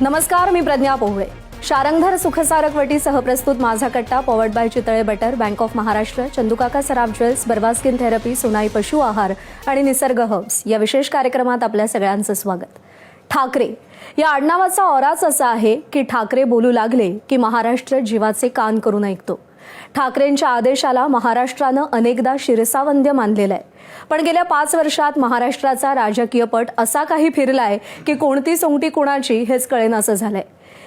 नमस्कार, मी प्रज्ञा पोहळे. शारंगधर सुखसारक वटी सहप्रस्तुत माझा कट्टा powered by Chitale butter, bank of Maharashtra, Chandukaka Saraf jewels, Barva skin therapy, Sonai पशु आहार आणि निसर्ग हर्ब्स या विशेष कार्यक्रमात आपल्या सगळ्यांचं स्वागत. ठाकरे या आडनावाचा औराच असा आहे की ठाकरे बोलू लागले की महाराष्ट्र जीवाचे कान करून ऐकतो. ठाकरेंच्या आदेशाला महाराष्ट्रानं अनेकदा शिरसावंद्य मानलेलं आहे. पण गेल्या 5 वर्षात महाराष्ट्राचा राजकीय पट असा काही फिरलाय की कोणती सोंगटी कोणाची हेच कळेनासं झालंय.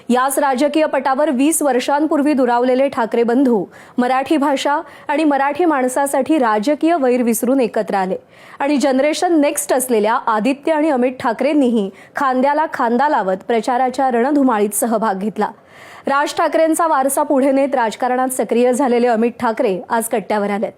याच राजकीय पटावर 20 वर्षांपूर्वी दुरावलेले ठाकरे बंधू मराठी भाषा आणि मराठी माणसासाठी राजकीय वैर विसरून एकत्र आले आणि जनरेशन नेक्स्ट असलेल्या आदित्य आणि अमित ठाकरेंनीही खांद्याला खांदा लावत प्रचाराच्या रणधुमाळीत सहभाग घेतला. राज ठाकरेंचा वारसा पुढे नेत राजकारणात सक्रिय झालेले अमित ठाकरे आज कट्ट्यावर आलेत.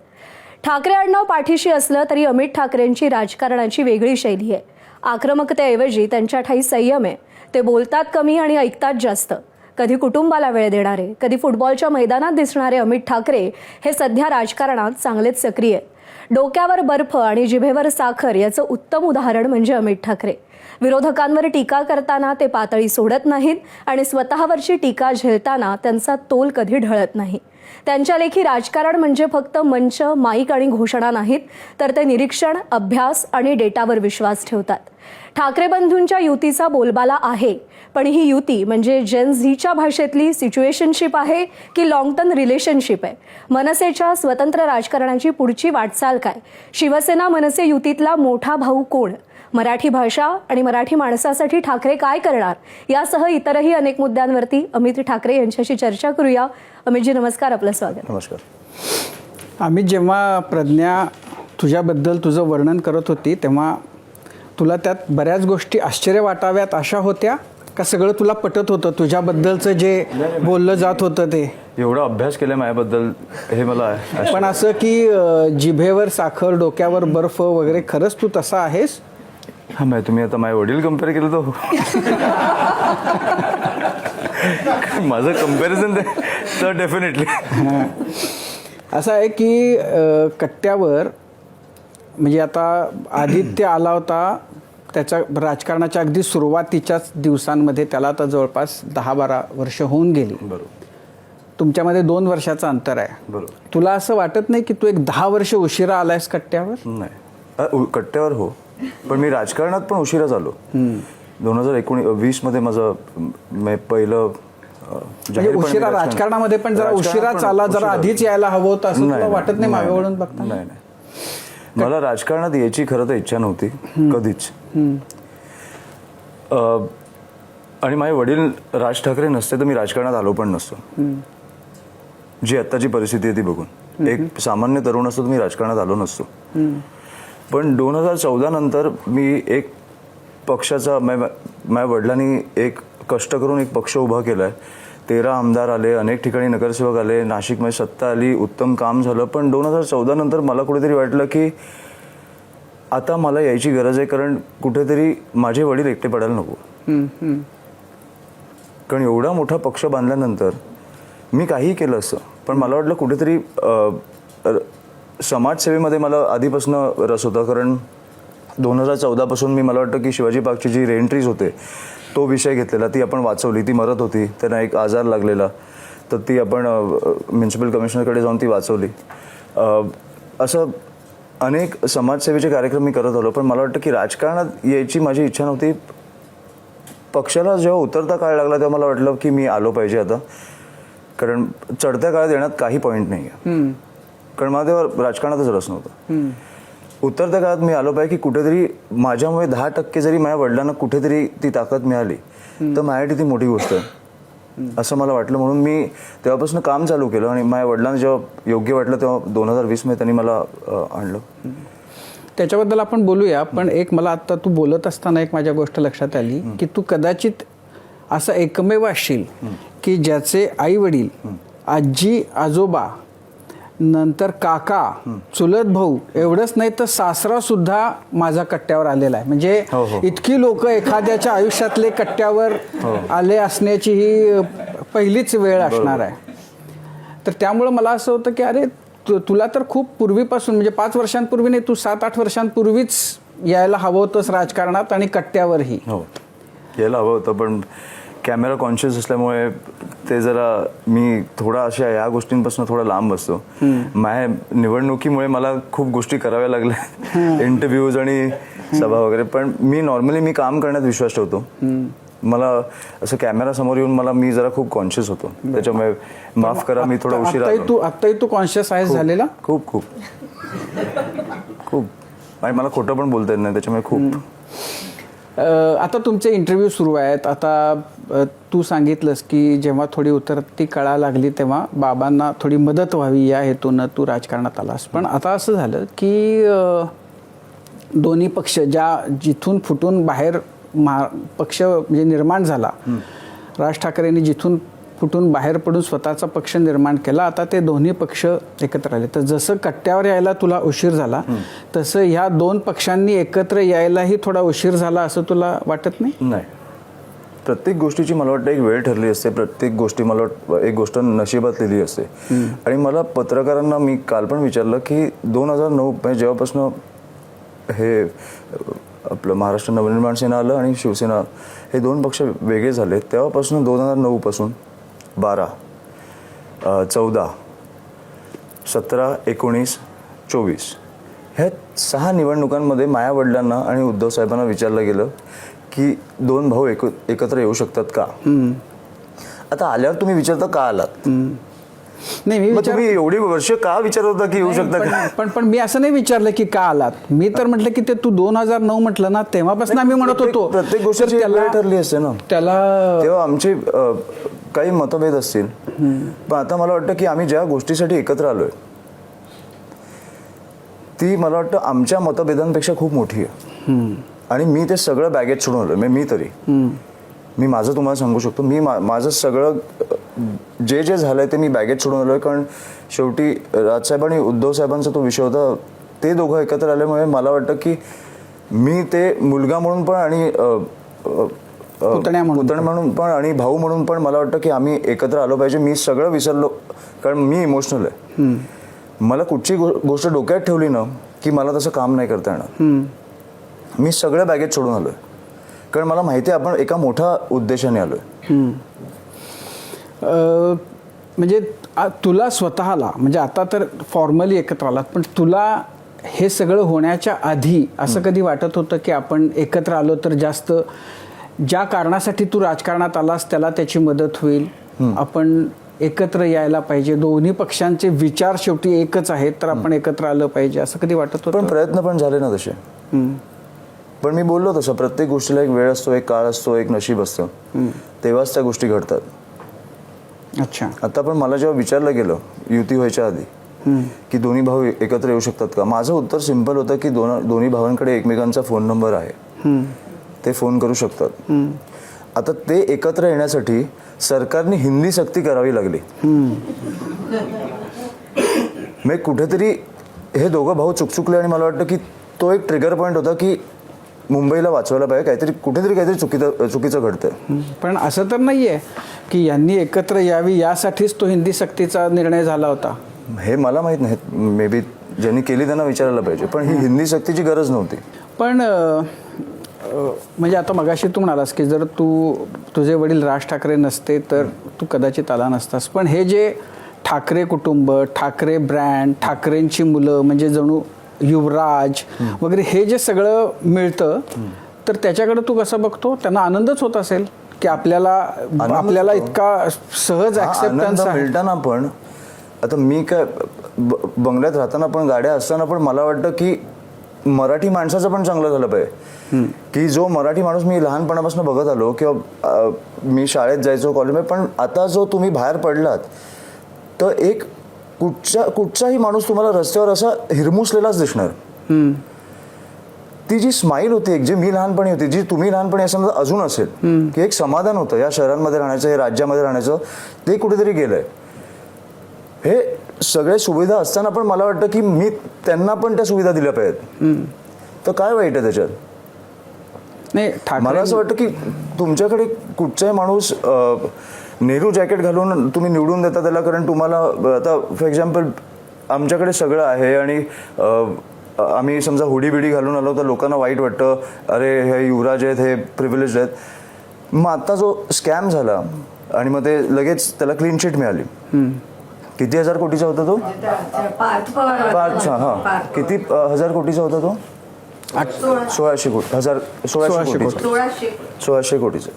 ठाकरे आडनाव पाठीशी असलं तरी अमित ठाकरेंची राजकारणाची वेगळी शैली आहे. आक्रमकतेऐवजी त्यांच्या ठाई संयम आहे. ते बोलतात कमी आणि ऐकतात जास्त. कधी कुटुंबाला वेळ देणारे, कधी फुटबॉलच्या मैदानात दिसणारे अमित ठाकरे हे सध्या राजकारणात चांगलेच सक्रिय आहेत. डोक्यावर बर्फ आणि जिभेवर साखर याचं उत्तम उदाहरण म्हणजे अमित ठाकरे. विरोधकांवर टीका करताना ते पातळी सोडत नाहीत आणि स्वतःवरची टीका झेलताना त्यांचा तोल कधी ढळत नाही. त्यांच्या लेखी राजकारण म्हणजे फक्त मंच, माईक आणि घोषणा नाहीत, तर ते निरीक्षण, अभ्यास आणि डेटावर विश्वास ठेवतात. ठाकरे बंधूंच्या युतीचा बोलबाला आहे, पण ही युती म्हणजे जेन झीच्या भाषेतली सिच्युएशनशिप आहे की लॉंग टर्म रिलेशनशिप आहे? मनसेच्या स्वतंत्र राजकारणाची पुढची वाटचाल काय? शिवसेना मनसे युतीतला मोठा भाऊ कोण? मराठी भाषा आणि मराठी माणसासाठी ठाकरे काय करणार? यासह इतरही अनेक मुद्द्यांवरती अमित ठाकरे यांच्याशी चर्चा करूया. अमितजी नमस्कार, आपलं स्वागत. नमस्कार. अमित, जेव्हा प्रज्ञा तुझ्याबद्दल तुझं वर्णन करत होती तेव्हा तुला त्यात बऱ्याच गोष्टी आश्चर्य वाटाव्यात अशा होत्या का सगळं तुला पटत होतं? तुझ्याबद्दलचं जे बोललं जात होतं ते एवढा अभ्यास केला माझ्याबद्दल हे मला पण असं की जिभेवर साखर, डोक्यावर बर्फ वगैरे, खरंच तू तसा आहेस? हा, म्हणजे तुम्ही आता माझे वडील कम्पेअर केलं तर माझं कम्पॅरिझन तर डेफिनेटली असं आहे की कट्ट्यावर म्हणजे आता आदित्य आला होता त्याच्या राजकारणाच्या अगदी सुरुवातीच्याच दिवसांमध्ये. त्याला आता जवळपास 10-12 वर्ष होऊन गेली. बरोबर. तुमच्यामध्ये 2 वर्षाचं अंतर आहे. बरोबर. तुला असं वाटत नाही की तू एक 10 वर्ष उशिरा आलायस कट्ट्यावर? नाही, कट्ट्यावर हो, पण मी राजकारणात पण उशिराच आलो. 2019-20 मध्ये माझं पहिलं उशिरा राजकारणामध्ये पण जरा उशिराच आला, जरा आधीच यायला हवं होतं असं तुला वाटत नाही मागे वळून बघता? नाही, मला राजकारणात यायची खरं तर इच्छा नव्हती कधीच. आणि माझे वडील राज ठाकरे नसते तर मी राजकारणात आलो पण नसतो. जी आत्ताची परिस्थिती आहे ती बघून एक सामान्य तरुण असतो तर मी राजकारणात आलो नसतो. पण 2014 नंतर मी एक पक्षाचा, माझ्या वडिलांनी एक कष्ट करून एक पक्ष उभा केलाय. 13 आमदार आले, अनेक ठिकाणी नगरसेवक आले, नाशिकमध्ये सत्ता आली, उत्तम काम झालं. पण 2014 नंतर मला कुठेतरी वाटलं की आता मला यायची गरज आहे, कारण कुठेतरी माझे वडील एकटे पडायला नको. कारण एवढा मोठा पक्ष बांधल्यानंतर मी काहीही केलं असतं, पण मला वाटलं कुठेतरी समाजसेवेमध्ये मला आधीपासून रस होता. कारण 2014 पासून मला वाटतं की शिवाजी पार्कची जी रेएंट्रीज होते तो विषय घेतलेला, ती आपण वाचवली. ती मरत होती, त्यांना एक आजार लागलेला, तर ती आपण म्युन्सिपल कमिशनरकडे जाऊन ती वाचवली. असं अनेक समाजसेवेचे कार्यक्रम मी करत आलो. पण मला वाटतं की राजकारणात यायची माझी इच्छा नव्हती. पक्षाला जेव्हा उतरता काळ लागला तेव्हा मला वाटलं की मी आलो पाहिजे आता, कारण चढत्या काळात येण्यात काही पॉईंट नाही आहे. कारण मला तेव्हा राजकारणातच रस नव्हता. उतरत्या काळात मी आलो पाहिजे की कुठेतरी माझ्यामुळे 10% जरी माझ्या वडिलांना कुठेतरी ती ताकद मिळाली तर माझ्यासाठी ती मोठी गोष्ट आहे असं मला वाटलं. म्हणून मी तेव्हापासून काम चालू केलं आणि माझ्या वडिलांना जेव्हा योग्य वाटलं तेव्हा 2020 मध्ये त्यांनी मला आणलं. त्याच्याबद्दल आपण बोलूया. पण एक मला आता तू बोलत असताना एक माझ्या गोष्ट लक्षात आली की तू कदाचित असं एकमेव असशील की ज्याचे आई वडील, आजी आजोबा, नंतर काका, चुलत भाऊ, एवढंच नाही तर सासरा सुद्धा माझा कट्ट्यावर आलेला आहे. म्हणजे इतकी लोक एखाद्याच्या आयुष्यातले कट्ट्यावर आले असण्याची ही पहिलीच वेळ असणार आहे. तर त्यामुळं मला असं होतं की अरे तुला तर खूप पूर्वीपासून, म्हणजे 5 वर्षांपूर्वी नाही, तू 7-8 वर्षांपूर्वीच यायला हवं होतंस राजकारणात आणि कट्ट्यावरही. यायला हवं होतं, पण कॅमेरा कॉन्शियस असल्यामुळे ते जरा मी थोडा अशा या गोष्टींपासून थोडा लांब असतो. माझ्या निवडणुकीमुळे मला खूप गोष्टी कराव्या लागल्या, इंटरव्ह्यूज आणि सभा वगैरे. पण मी काम करण्यात विश्वास ठेवतो. मला असं कॅमेरा समोर येऊन मी जरा खूप कॉन्शियस होतो, त्याच्यामुळे माफ करा मी थोडा उशिरा आलो. आत्ताही तू कॉन्शियस आहेस झालेला? खूप खूप खूप आणि मला खोटं पण बोलता येत नाही, त्याच्यामुळे खूप. आता तुमचे इंटरव्ह्यू सुरू आहेत. आता तू सांगितलंस की जेव्हा थोडी उतरती कळा लागली तेव्हा बाबांना थोडी मदत व्हावी या हेतूनं तू राजकारणात आलास. पण आता असं झालं की दोन्ही पक्ष जिथून फुटून बाहेर पक्ष म्हणजे निर्माण झाला, राज ठाकरेंनी जिथून फुटून बाहेर पडून स्वतःचा पक्ष निर्माण केला, आता ते दोन्ही पक्ष एकत्र आले. तर जसं कट्ट्यावर यायला तुला उशीर झाला, तसं ह्या दोन पक्षांनी एकत्र यायलाही थोडा उशीर झाला असं तुला वाटत नाही? नाही, प्रत्येक गोष्टीची मला वाटतं एक वेळ ठरली असते. प्रत्येक गोष्टी मला वाटतं एक गोष्ट नशिबात लिहिली असते. आणि मला पत्रकारांना मी काल पण विचारलं की 2009 म्हणजे जेव्हापासून हे आपलं महाराष्ट्र नवनिर्माण सेना आलं आणि शिवसेना हे दोन पक्ष वेगळे झाले, तेव्हापासून 2009 पासून 12, 14, 17, 19, 24 ह्या 6 निवडणुकांमध्ये माझ्या वडिलांना आणि उद्धव साहेबांना विचारलं गेलं की दोन भाऊ एकत्र येऊ शकतात का. आता आल्यावर तुम्ही विचारता का आलात? नाही, तुम्ही एवढी वर्ष का विचारत होता की येऊ शकता का? पण मी असं नाही विचारलं की का आलात. मी तर म्हटलं की ते तू 2009 म्हटलं ना, तेव्हापासून आम्ही म्हणत होतो. प्रत्येक गोष्टीची वेळ ठरली असते ना. तेव्हा आमचे काही मतभेद असतील, पण आता मला वाटतं की आम्ही ज्या गोष्टीसाठी एकत्र आलोय ती मला वाटतं आमच्या मतभेदांपेक्षा खूप मोठी आहे. आणि मी ते सगळं बॅगेत सोडून आलोय. मी तरी मी माझं तुम्हाला सांगू शकतो, मी माझं सगळं जे झालंय ते मी बॅगेत सोडून आलोय. कारण शेवटी राजसाहेब आणि उद्धव साहेबांचा तो विषय होता. ते दोघं एकत्र आल्यामुळे मला वाटतं की मी ते मुलगा म्हणून पण आणि पुतण्या म्हणून पण आणि भाऊ म्हणून पण मला वाटतं की आम्ही एकत्र आलो पाहिजे. मी सगळं विसरलो, कारण मी इमोशनल आहे. मला कुठची गोष्ट डोक्यात ठेवली ना की मला तसं काम नाही करता येणार. मी सगळं बॅगेत सोडून आलोय, कारण मला माहिती आहे आपण एका मोठ्या उद्देशाने आलोय. म्हणजे तुला स्वतःला, म्हणजे आता तर फॉर्मली एकत्र आलात, पण तुला हे सगळं होण्याच्या आधी असं कधी वाटत होतं की आपण एकत्र आलो तर जास्त, ज्या कारणासाठी तू राजकारणात आलास त्याला त्याची मदत होईल, आपण एकत्र यायला पाहिजे, दोन्ही पक्षांचे विचार शेवटी एकच आहेत तर आपण एकत्र आलं पाहिजे, असं कधी वाटत होतं? पण प्रयत्न पण झाले ना तसे. पण मी बोललो तसं, प्रत्येक गोष्टीला एक वेळ असतो, एक काळ असतो, एक नशीब असतं, तेव्हाच त्या गोष्टी घडतात. अच्छा. आता पण मला जेव्हा विचारलं गेलं युती व्हायच्या आधी की दोन्ही भाऊ एकत्र येऊ शकतात का, माझं उत्तर सिंपल होतं की दोन्ही भावांकडे एकमेकांचा फोन नंबर आहे, ते फोन करू शकतात. आता ते एकत्र येण्यासाठी सरकारने हिंदी सक्ती करावी लागली. मग कुठेतरी हे दोघं भाऊ चुकचुकले आणि मला वाटतं की तो एक ट्रिगर पॉईंट होता की मुंबईला वाचवायला पाहिजे, कुठेतरी काहीतरी चुकीचं घडतंय. पण असं तर नाहीये की यांनी एकत्र यावी यासाठीच तो हिंदी सक्तीचा निर्णय झाला होता. हे मला माहित नाही, मे बी ज्यांनी केली त्यांना विचारायला पाहिजे, पण ही हिंदी सक्तीची गरज नव्हती. पण म्हणजे आता मगाशी तू म्हणालास की जर तुझे वडील राज ठाकरे नसते तर तू कदाचित आला नसतास. पण हे जे ठाकरे कुटुंब, ठाकरे ब्रँड, ठाकरेंची मुलं, म्हणजे जणू युवराज वगैरे हे जे सगळं मिळतं, तर त्याच्याकडे तू कसं बघतो? त्यांना आनंदच होत असेल की आपल्याला इतका सहज ऍक्सेप्टन्स मिळताना. पण आता मी काय बंगल्यात राहताना पण, गाड्या असताना पण मला वाटतं की मराठी माणसाचं पण चांगलं झालं पाहिजे. की जो मराठी माणूस मी लहानपणापासून बघत आलो किंवा मी शाळेत जायचो, कॉलेजमध्ये, पण आता जो तुम्ही बाहेर पडलात तर एक कुठचाही माणूस तुम्हाला रस्त्यावर असा हिरमुसलेलाच दिसणार. ती जी स्माईल होती, एक जी मी लहानपणी होती, जी तुम्ही लहानपणी असं अजून असेल, की एक समाधान होतं या शहरांमध्ये राहण्याचं, हे राज्यामध्ये राहण्याचं, ते कुठेतरी गेलंय. हे सगळे सुविधा असताना पण मला वाटतं की मी त्यांना पण त्या सुविधा दिल्या पाहिजेत. तर काय वाईट आहे त्याच्यात? नाही, मला असं वाटतं की तुमच्याकडे कुठचाही माणूस नेहरू जॅकेट घालून तुम्ही निवडून देता त्याला, कारण तुम्हाला आता फॉर एक्झाम्पल आमच्याकडे सगळं आहे आणि आम्ही समजा हुडी बिडी घालून आलो तर लोकांना वाईट वाटतं, अरे हे युवराज आहेत, हे प्रिव्हिलेज आहेत. मग आता जो स्कॅम झाला आणि मग ते लगेच त्याला क्लीन चिट मिळाली. किती हजार कोटीचा होता तो? पाच. हां, किती हजार कोटीचा होता तो? 1600 कोटी. 1600 कोटीचे.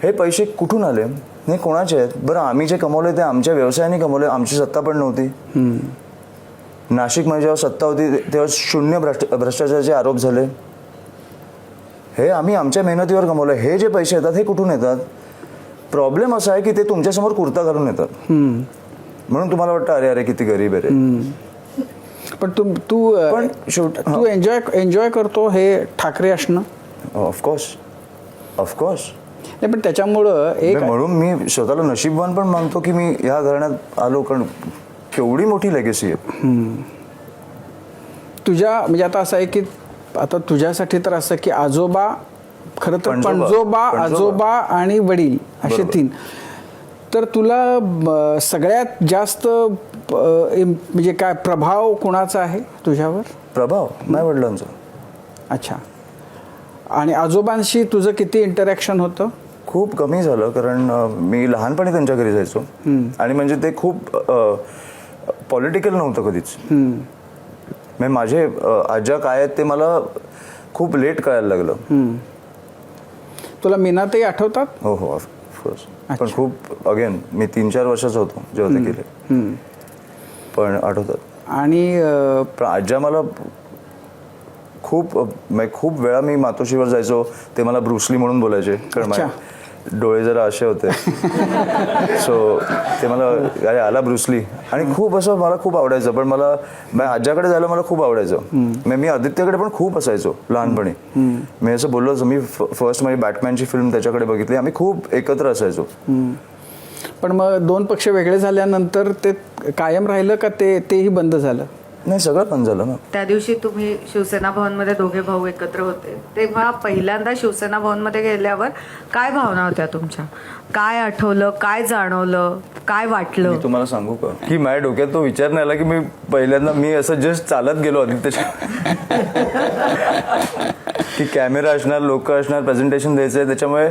हे पैसे कुठून आले? हे कोणाचे आहेत? बरं, आम्ही जे कमवले ते आमच्या व्यवसायाने कमवले. आमची सत्ता पण नव्हती. नाशिकमध्ये जेव्हा सत्ता होती तेव्हा शून्य भ्रष्टाचाराचे आरोप झाले. हे आम्ही आमच्या मेहनतीवर कमवलं. हे जे पैसे येतात हे कुठून येतात? प्रॉब्लेम असा आहे की ते तुमच्यासमोर कुर्ता घालून येतात. म्हणून तुम्हाला वाटतं अरे अरे किती गरीब आहे रे. पण तू एन्जॉय करतो हे ठाकरे असणं? ऑफकोर्स. नाही, पण त्याच्यामुळं एक म्हणून मी स्वतःला नशीबवान पण मानतो की मी ह्या घराण्यात आलो, कारण केवढी मोठी लेगेसी आहे. तुझ्या म्हणजे आता असं आहे की आता तुझ्यासाठी तर असं की आजोबा, खरं तर आजोबा आणि वडील असे तीन. तर तुला सगळ्यात जास्त म्हणजे काय प्रभाव कोणाचा आहे तुझ्यावर? प्रभाव माझ्या वडिलांचा. अच्छा. आणि आजोबांशी तुझं किती इंटरॅक्शन होतं? खूप कमी झालं, कारण मी लहानपणी त्यांच्या घरी जायचो आणि म्हणजे ते खूप पॉलिटिकल नव्हतं कधीच. म्हणजे माझे आज्या काय आहेत ते मला खूप लेट कळायला लागलं. तुला मीनाताई आठवतात? हो ऑफकोर्स. पण खूप अगेन मी 3-4 वर्षाचा होतो जेव्हा ते केले, पण आठवतात. आणि पण आज्या मला खूप वेळा मी मातोश्रीवर जायचो, ते मला ब्रुसली म्हणून बोलायचे, कारण माझे डोळे जरा असे होते. सो ते मला अरे आला ब्रुसली, आणि खूप असं मला खूप आवडायचं. पण मला आज्याकडे जायला मला खूप आवडायचं. मी आदित्यकडे पण खूप असायचो लहानपणी. मी असं बोललो, मी फर्स्ट माझी बॅटमॅनची फिल्म त्याच्याकडे बघितली. आम्ही खूप एकत्र असायचो. पण मग दोन पक्ष वेगळे झाल्यानंतर ते कायम राहिलं का तेही बंद झालं? नाही, सगळं बंद झालं ना. त्या दिवशी तुम्ही शिवसेना भवनमध्ये दोघे भाऊ एकत्र होते, तेव्हा पहिल्यांदा शिवसेना भवनमध्ये गेल्यावर काय भावना होत्या तुमच्या? काय आठवलं, काय जाणवलं, काय वाटलं? मी तुम्हाला सांगू का की माझ्या डोक्यात तो विचार नाही आला की मी पहिल्यांदा मी असं जस्ट चालत गेलो आदित्यच्या की कॅमेरा असणार, लोक असणार, प्रेझेंटेशन द्यायचं आहे, त्याच्यामुळे.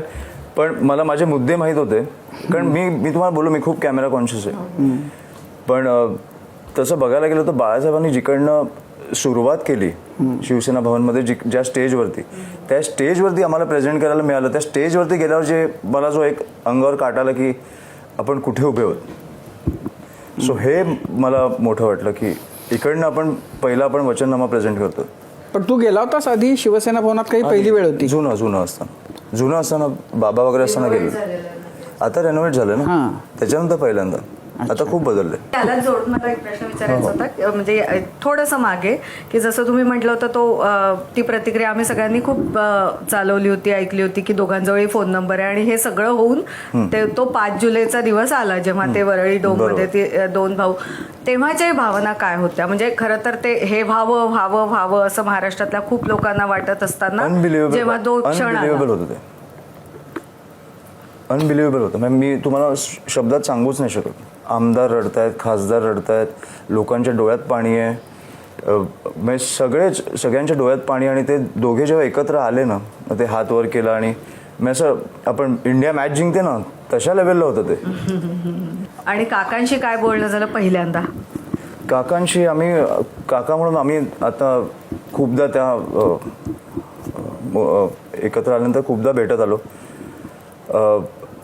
पण मला माझे मुद्दे माहीत होते, कारण मी तुम्हाला बोललो मी खूप कॅमेरा कॉन्शियस आहे. पण तसं बघायला गेलं तर बाळासाहेबांनी जिकडनं सुरुवात केली शिवसेना भवनमध्ये, ज्या स्टेजवरती, त्या स्टेजवरती आम्हाला प्रेझेंट करायला मिळालं. त्या स्टेजवरती गेल्यावर जे मला जो एक अंगावर काट आला की आपण कुठे उभे आहोत. सो हे मला मोठं वाटलं की इकडनं आपण वचननामा प्रेझेंट करतो. पण तू गेला होतास आधी शिवसेना भवनात? काही पहिली वेळ होती? जुनं असताना बाबा वगैरे असताना गेलो. आता रेनोव्हेट झालं ना, त्याच्यानंतर पहिल्यांदा. आता खूप बदललंय. त्याला जोडून मला एक प्रश्न विचारायचा होता, म्हणजे थोडंसं मागे, की जसं तुम्ही म्हटलं होतं ती प्रतिक्रिया आम्ही सगळ्यांनी खूप चालवली होती, ऐकली होती की दोघांजवळही फोन नंबर आहे, आणि हे सगळं होऊन तो 5 जुलैचा दिवस आला जेव्हा ते वरळी डोममध्ये ते 2 भाऊ, तेव्हाच्या भावना काय होत्या? म्हणजे खरं तर ते हे व्हावं असं महाराष्ट्रातल्या खूप लोकांना वाटत असताना जेव्हा तो क्षण आला, अनबिलिव्हेबल होतं. मी तुम्हाला शब्दात सांगूच नाही शकत. आमदार रडतायत, खासदार रडतायत, लोकांच्या डोळ्यात पाणी आहे, म्हणजे सगळ्यांच्या डोळ्यात पाणी. आणि ते दोघे जेव्हा एकत्र आले ना, ते हात वर केला, आणि मी असं आपण इंडिया मॅच जिंकते ना तशा लेवलला होतं ते. आणि काकांशी काय बोलणं झालं पहिल्यांदा? काकांशी काका म्हणून आम्ही आता खूपदा त्या एकत्र आल्यानंतर खूपदा भेटत आलो.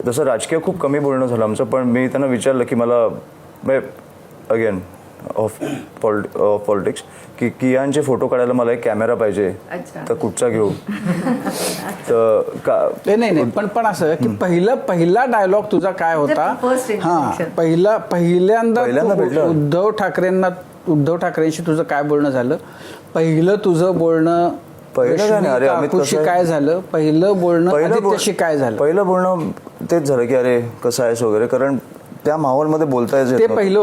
तसं राजकीय खूप कमी बोलणं झालं आमचं. पण मी त्यांना विचारलं की मला अगेन ऑफ पॉलिटिक्स की कियांचे फोटो काढायला मला एक कॅमेरा पाहिजे, तर कुठचा घेऊ? तर नाही पण असं की पहिला डायलॉग तुझा काय होता? पहिल्यांदा भेटलं उद्धव ठाकरेंशी तुझं काय बोलणं झालं? पहिलं तुझं बोलणं काय झालं? पहिलं बोलणं आदित्यशी काय झालं? पहिलं बोलणं तेच झालं की अरे कसं आहेस वगैरे, कारण त्या माहोलमध्ये बोलता यायचं. ते पहिलं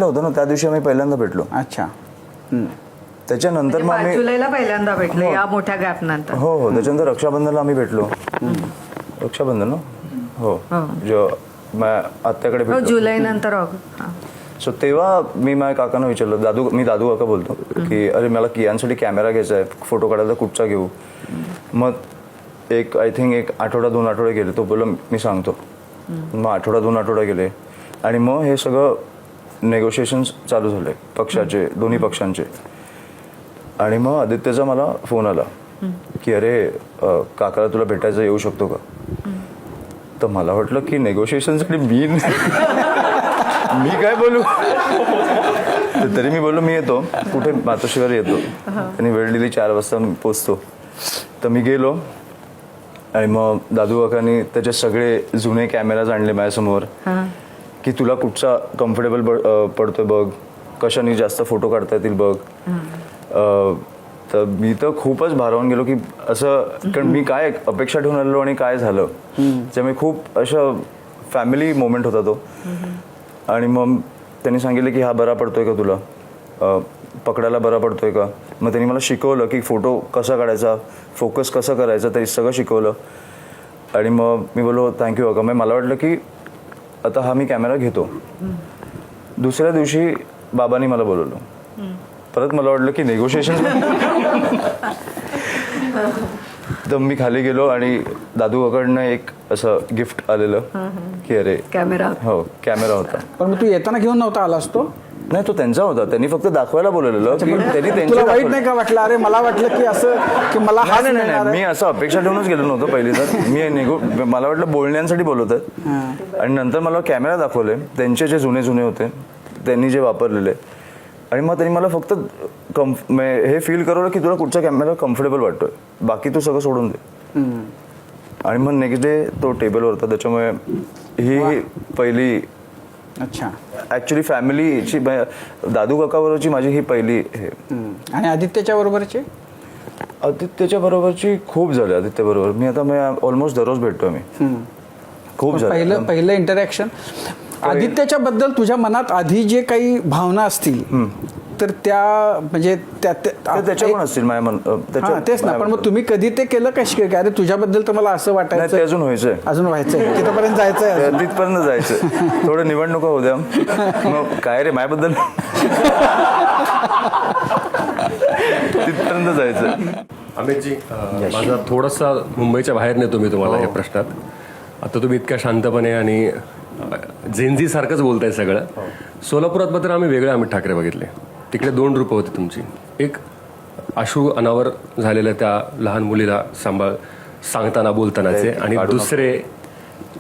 होतं ना, त्या दिवशी आम्ही पहिल्यांदा भेटलो. अच्छा. त्याच्यानंतर मग 5 जुलैला पहिल्यांदा भेटले या मोठ्या गॅप नंतर. हो, त्याच्यानंतर रक्षाबंधनला आम्ही भेटलो. रक्षाबंधन ना, हो, आत्याकडे भेटलो जुलै नंतर. सो तेव्हा मी माझ्या काकांना विचारलं, मी दादू काका बोलतो, की अरे मला कियांसाठी कॅमेरा घ्यायचा आहे, फोटो काढायला कुठचा घेऊ? मग एक आय थिंक एक आठवडा 2 आठवडे गेले. तो बोलला मी सांगतो. मग आठवडा 2 आठवडे गेले आणि मग हे सगळं नेगोशिएशन्स चालू झाले पक्षाचे, दोन्ही पक्षांचे. आणि मग आदित्यचा मला फोन आला की अरे काकाला तुला भेटायचं, येऊ शकतो का? तर मला वाटलं की नेगोशिएशनसाठी मी काय बोलू. तर तरी मी बोललो मी येतो. कुठे? मातोश्रीवर येतो. त्यांनी वेळ दिली 4 वाजता पोचतो. तर मी गेलो आणि मग दादू काकांनी त्याचे सगळे जुने कॅमेराज आणले माझ्यासमोर की तुला कुठचा कम्फर्टेबल पडतोय बघ, कशाने जास्त फोटो काढता येतील बघ. तर मी तर खूपच भारावून गेलो की असं, कारण मी काय अपेक्षा ठेवून आलेलो आणि काय झालं. त्यामुळे खूप असं फॅमिली मोमेंट होता तो. आणि मग त्यांनी सांगितलं की हा बरा पडतोय का तुला, पकडायला बरा पडतोय का. मग त्यांनी मला शिकवलं की फोटो कसा काढायचा, फोकस कसं करायचं, ते सगळं शिकवलं. आणि मग मी बोललो थँक्यू काका. मग मला वाटलं की आता हा मी कॅमेरा घेतो. दुसऱ्या दिवशी बाबांनी मला बोलवलं. परत मला वाटलं की नेगोशिएशन. तर मी खाली गेलो आणि दादू काकांना एक असं गिफ्ट आलेलं की अरे कॅमेरा. हो, कॅमेरा होता. पण मग तू येताना घेऊन नव्हता आलास तो? नाही, तो त्यांचा होता. त्यांनी फक्त दाखवायला बोलवलेलं की त्यांनी तुला त्यांच्या वाईट नाही का वाटलं? अरे मला वाटलं की असं की मला हा नाही नाही नाही, मी असं अपेक्षा ठेवूनच गेलो नव्हतो पहिली. तर मला वाटलं बोलण्यांसाठी बोलवतात. आणि नंतर मला कॅमेरा दाखवले त्यांचे जे जुने होते, त्यांनी जे वापरलेले. आणि मग त्यांनी मला फक्त हे फील करवलं की तुला कुठचा कॅमेरा कम्फर्टेबल वाटतोय, बाकी तू सगळं सोडून दे. आणि मग नेक्स्ट डे तो टेबलवर होता. त्याच्यामुळे ही पहिली अच्छा ऍक्च्युली फॅमिलीची, दादू काकाबरोबरची माझी ही पहिली हे. आणि आदित्यच्या बरोबरचे? आदित्यच्या बरोबरची खूप झाले. आदित्य बरोबर मी आता ऑलमोस्ट दररोज भेटतो मी. खूप झालं. पहिलं इंटरॅक्शन आदित्यच्या बद्दल तुझ्या मनात आधी जे काही भावना असतील तर त्या म्हणजे त्याच्या पण असतील माझ्या तेच ना. पण मग तुम्ही कधी ते केलं का की अरे तुझ्याबद्दल तर मला असं नाही, वाटायचं? ते अजून व्हायचंय. अजून व्हायचंय, तिथपर्यंत जायचंय. तिथपर्यंत जायचं. थोडं निवडणुका होऊ द्या. मग काय रे माझ्याबद्दल तिथपर्यंत जायचं. अमितजी, माझा थोडासा मुंबईच्या बाहेर नेतो मी तुम्हाला या प्रश्नात. आता तुम्ही इतक्या शांतपणे आणि जेनझी सारखंच बोलताय सगळं. सोलापुरात मात्र आम्ही वेगळे अमित ठाकरे बघितले. तिकडे 2 रूपं होती तुमची. एक अश्रू अनावर झालेल्या त्या लहान मुलीला सांगताना बोलतानाचे, आणि दुसरे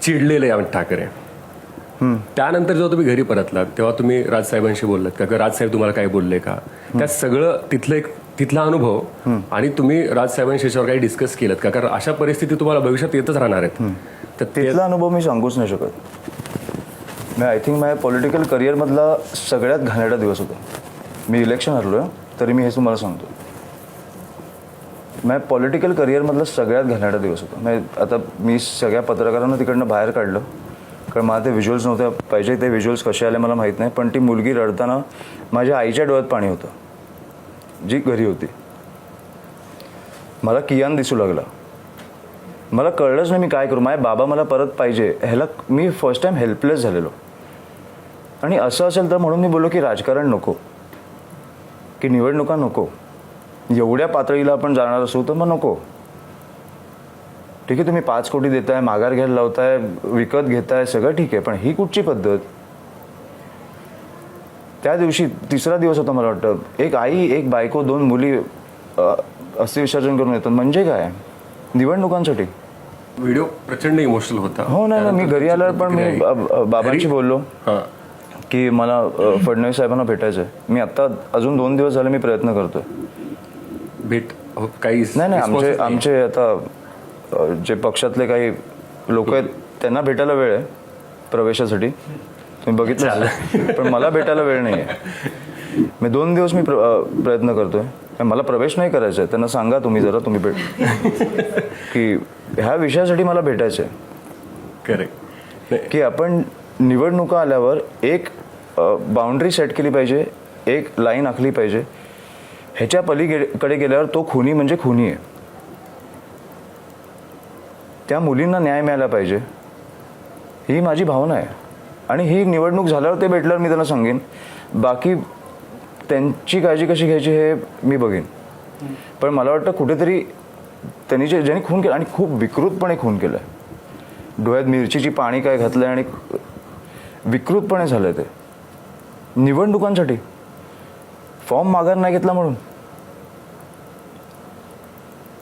चिडलेले अमित ठाकरे. त्यानंतर जेव्हा तुम्ही घरी परतलात तेव्हा तुम्ही राजसाहेबांशी बोललात का, राजसाहेब तुम्हाला काय बोलले का, त्या सगळं तिथला अनुभव, आणि तुम्ही राजसाहेबांशी याच्यावर काही डिस्कस केलं का? कारण अशा परिस्थिती तुम्हाला भविष्यात येतच राहणार आहेत. तर तिथला अनुभव मी सांगूच नाही शकत. आय थिंक माझ्या पॉलिटिकल करिअरमधला सगळ्यात घाणेरडा दिवस होता. मी इलेक्शन हरलोय तरी मी हे तुम्हाला सांगतो. माझ्या पॉलिटिकल करिअरमधला सगळ्यात घाणेरडा दिवस होता. आता मी सगळ्या पत्रकारांना तिकडनं बाहेर काढलं कारण मला ते व्हिज्युअल्स नव्हते पाहिजे. ते व्हिज्युअल्स कसे आले मला माहीत नाही. पण ती मुलगी रडताना माझ्या आईच्या डोळ्यात पाणी होतं, जी घरी होती. मला कियान दिसू लागला. मला कळलंच नाही मी काय करू. माझे बाबा मला परत पाहिजे, ह्याला मी फर्स्ट टाइम हेल्पलेस झालेलो. आणि असं असेल तर म्हणून मी बोललो की राजकारण नको, की निवडणुका नको. एवढ्या पातळीला आपण जाणार असू तर मग नको. ठीक आहे, तुम्ही 5 कोटी देताय, माघार घ्यायला लावताय, विकत घेताय, सगळं ठीक आहे. पण ही कुठची पद्धत? त्या दिवशी 3रा दिवस होता मला वाटतं. एक आई, एक बायको, 2 मुली अस्थि विसर्जन करून येतात म्हणजे काय? निवडणुकांसाठी. व्हिडिओ प्रचंड इमोशनल होता. हो नाही, मी घरी आल्यावर पण मी बाबांशी बोललो की मला फडणवीस साहेबांना भेटायचं आहे. मी आता अजून 2 दिवस झाले मी प्रयत्न करतोय. भेट काही नाही, आमचे आता जे पक्षातले काही लोक आहेत त्यांना भेटायला वेळ आहे प्रवेशासाठी. तुम्ही बघितलं. पण मला भेटायला वेळ नाही आहे. मी 2 दिवस मी प्रयत्न करतोय. मला प्रवेश नाही करायचा आहे. त्यांना सांगा तुम्ही भेट की ह्या विषयासाठी मला भेटायचं आहे. करेक्ट. की आपण निवडणुका आल्यावर एक बाउंड्री सेट केली पाहिजे, एक लाईन आखली पाहिजे. ह्याच्या पलीकडे गेल्यावर तो खुनी म्हणजे खुनी आहे. त्या मुलींना न्याय मिळाला पाहिजे, ही माझी भावना आहे. आणि ही निवडणूक झाल्यावर ते भेटल्यावर मी त्यांना सांगेन. बाकी त्यांची काळजी कशी घ्यायची हे मी बघेन. पण मला वाटतं कुठेतरी ज्यांनी खून केला आणि खूप विकृतपणे खून केलाय, डोळ्यात मिरचीची पाणी काय घातलंय आणि विकृतपणे झालंय ते निवडणुकांसाठी, फॉर्म माघार नाही घेतला म्हणून.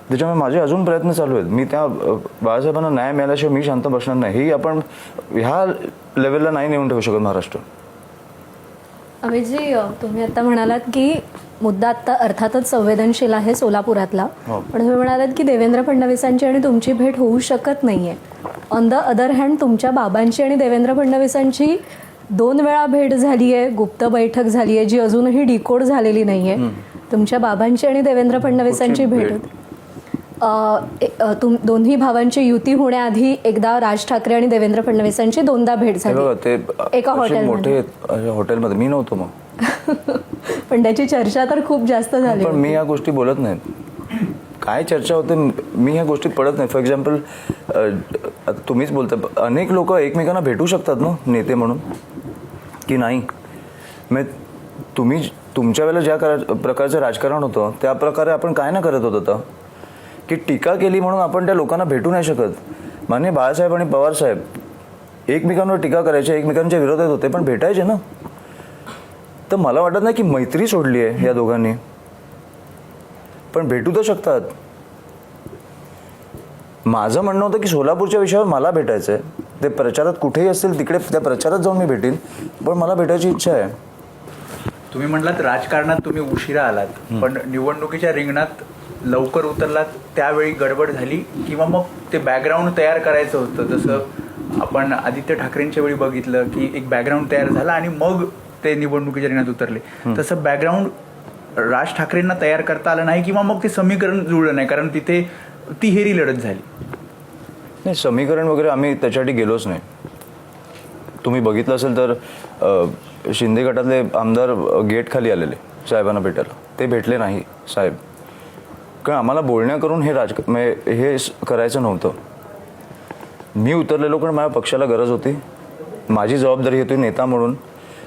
त्याच्यामुळे माझे अजून प्रयत्न चालू आहेत. मी त्या बाळासाहेबांना न्याय मिळाल्याशिवाय मी शांत बसणार नाही. ही आपण ह्या लेवलला नाही नेऊन ठेवू शकत महाराष्ट्र. अमितजी, तुम्ही आता म्हणालात की मुद्दा आता अर्थातच संवेदनशील आहे सोलापुरातला, हो. पण तुम्ही म्हणालात की देवेंद्र फडणवीसांची आणि तुमची भेट होऊ शकत नाहीये. ऑन द अदर हँड तुमच्या बाबांची आणि देवेंद्र फडणवीसांची 2 वेळा भेट झाली आहे, गुप्त बैठक झाली आहे जी अजूनही डिकोड झालेली नाहीये. तुमच्या बाबांची आणि देवेंद्र फडणवीसांची भेट दोन्ही भावांची युती होण्याआधी एकदा राज ठाकरे आणि देवेंद्र फडणवीसांची 2दा भेट हे बघा, ते झाली एका असे हॉटेलमध्ये. मोठे हॉटेलमध्ये मी नव्हतो मग. पण त्याची चर्चा तर खूप जास्त झाली पण मी या गोष्टी बोलत नाही. काय चर्चा होते मी ह्या गोष्टीत पडत नाही. फॉर एक्झाम्पल तुम्हीच बोलता, अनेक लोक एकमेकांना भेटू शकतात ना नेते म्हणून, की नाही? मग तुमच्या वेळेला ज्या प्रकारचं राजकारण होतं त्या प्रकारे आपण काय ना करत होतो आता, की टीका केली म्हणून आपण त्या लोकांना भेटू नाही शकत. माननीय बाळासाहेब आणि पवार साहेब एकमेकांवर टीका करायचे, एकमेकांच्या विरोधात होते, पण भेटायचे ना. तर मला वाटत नाही की मैत्री सोडली आहे या दोघांनी, पण भेटू तर शकतात. माझं म्हणणं होतं की सोलापूरच्या विषयावर मला भेटायचं आहे. ते प्रचारात कुठेही असतील तिकडे त्या प्रचारात जाऊन मी भेटीन, पण मला भेटायची इच्छा आहे. तुम्ही म्हटलात राजकारणात तुम्ही उशिरा आलात, पण निवडणुकीच्या रिंगणात लवकर उतरलात, त्यावेळी गडबड झाली किंवा मग ते बॅकग्राऊंड तयार करायचं होतं? जसं आपण आदित्य ठाकरेंच्या वेळी बघितलं की एक बॅकग्राऊंड तयार झाला आणि मग ते निवडणुकीच्या रिंगणात उतरले. तसं बॅकग्राऊंड राज ठाकरेंना तयार करता आलं नाही किंवा मग ते समीकरण जुळलं नाही, कारण तिथे तिहेरी लढत झाली. नाही, समीकरण वगैरे आम्ही त्याच्यासाठी गेलोच नाही. तुम्ही बघितलं असेल तर शिंदे गटातले आमदार गेट खाली आलेले साहेबांना भेटायला, ते भेटले नाही साहेब, कारण आम्हाला बोलण्या करून हे करायचं नव्हतं. मी उतरलेलो कारण माझ्या पक्षाला गरज होती. माझी जबाबदारी होती नेता म्हणून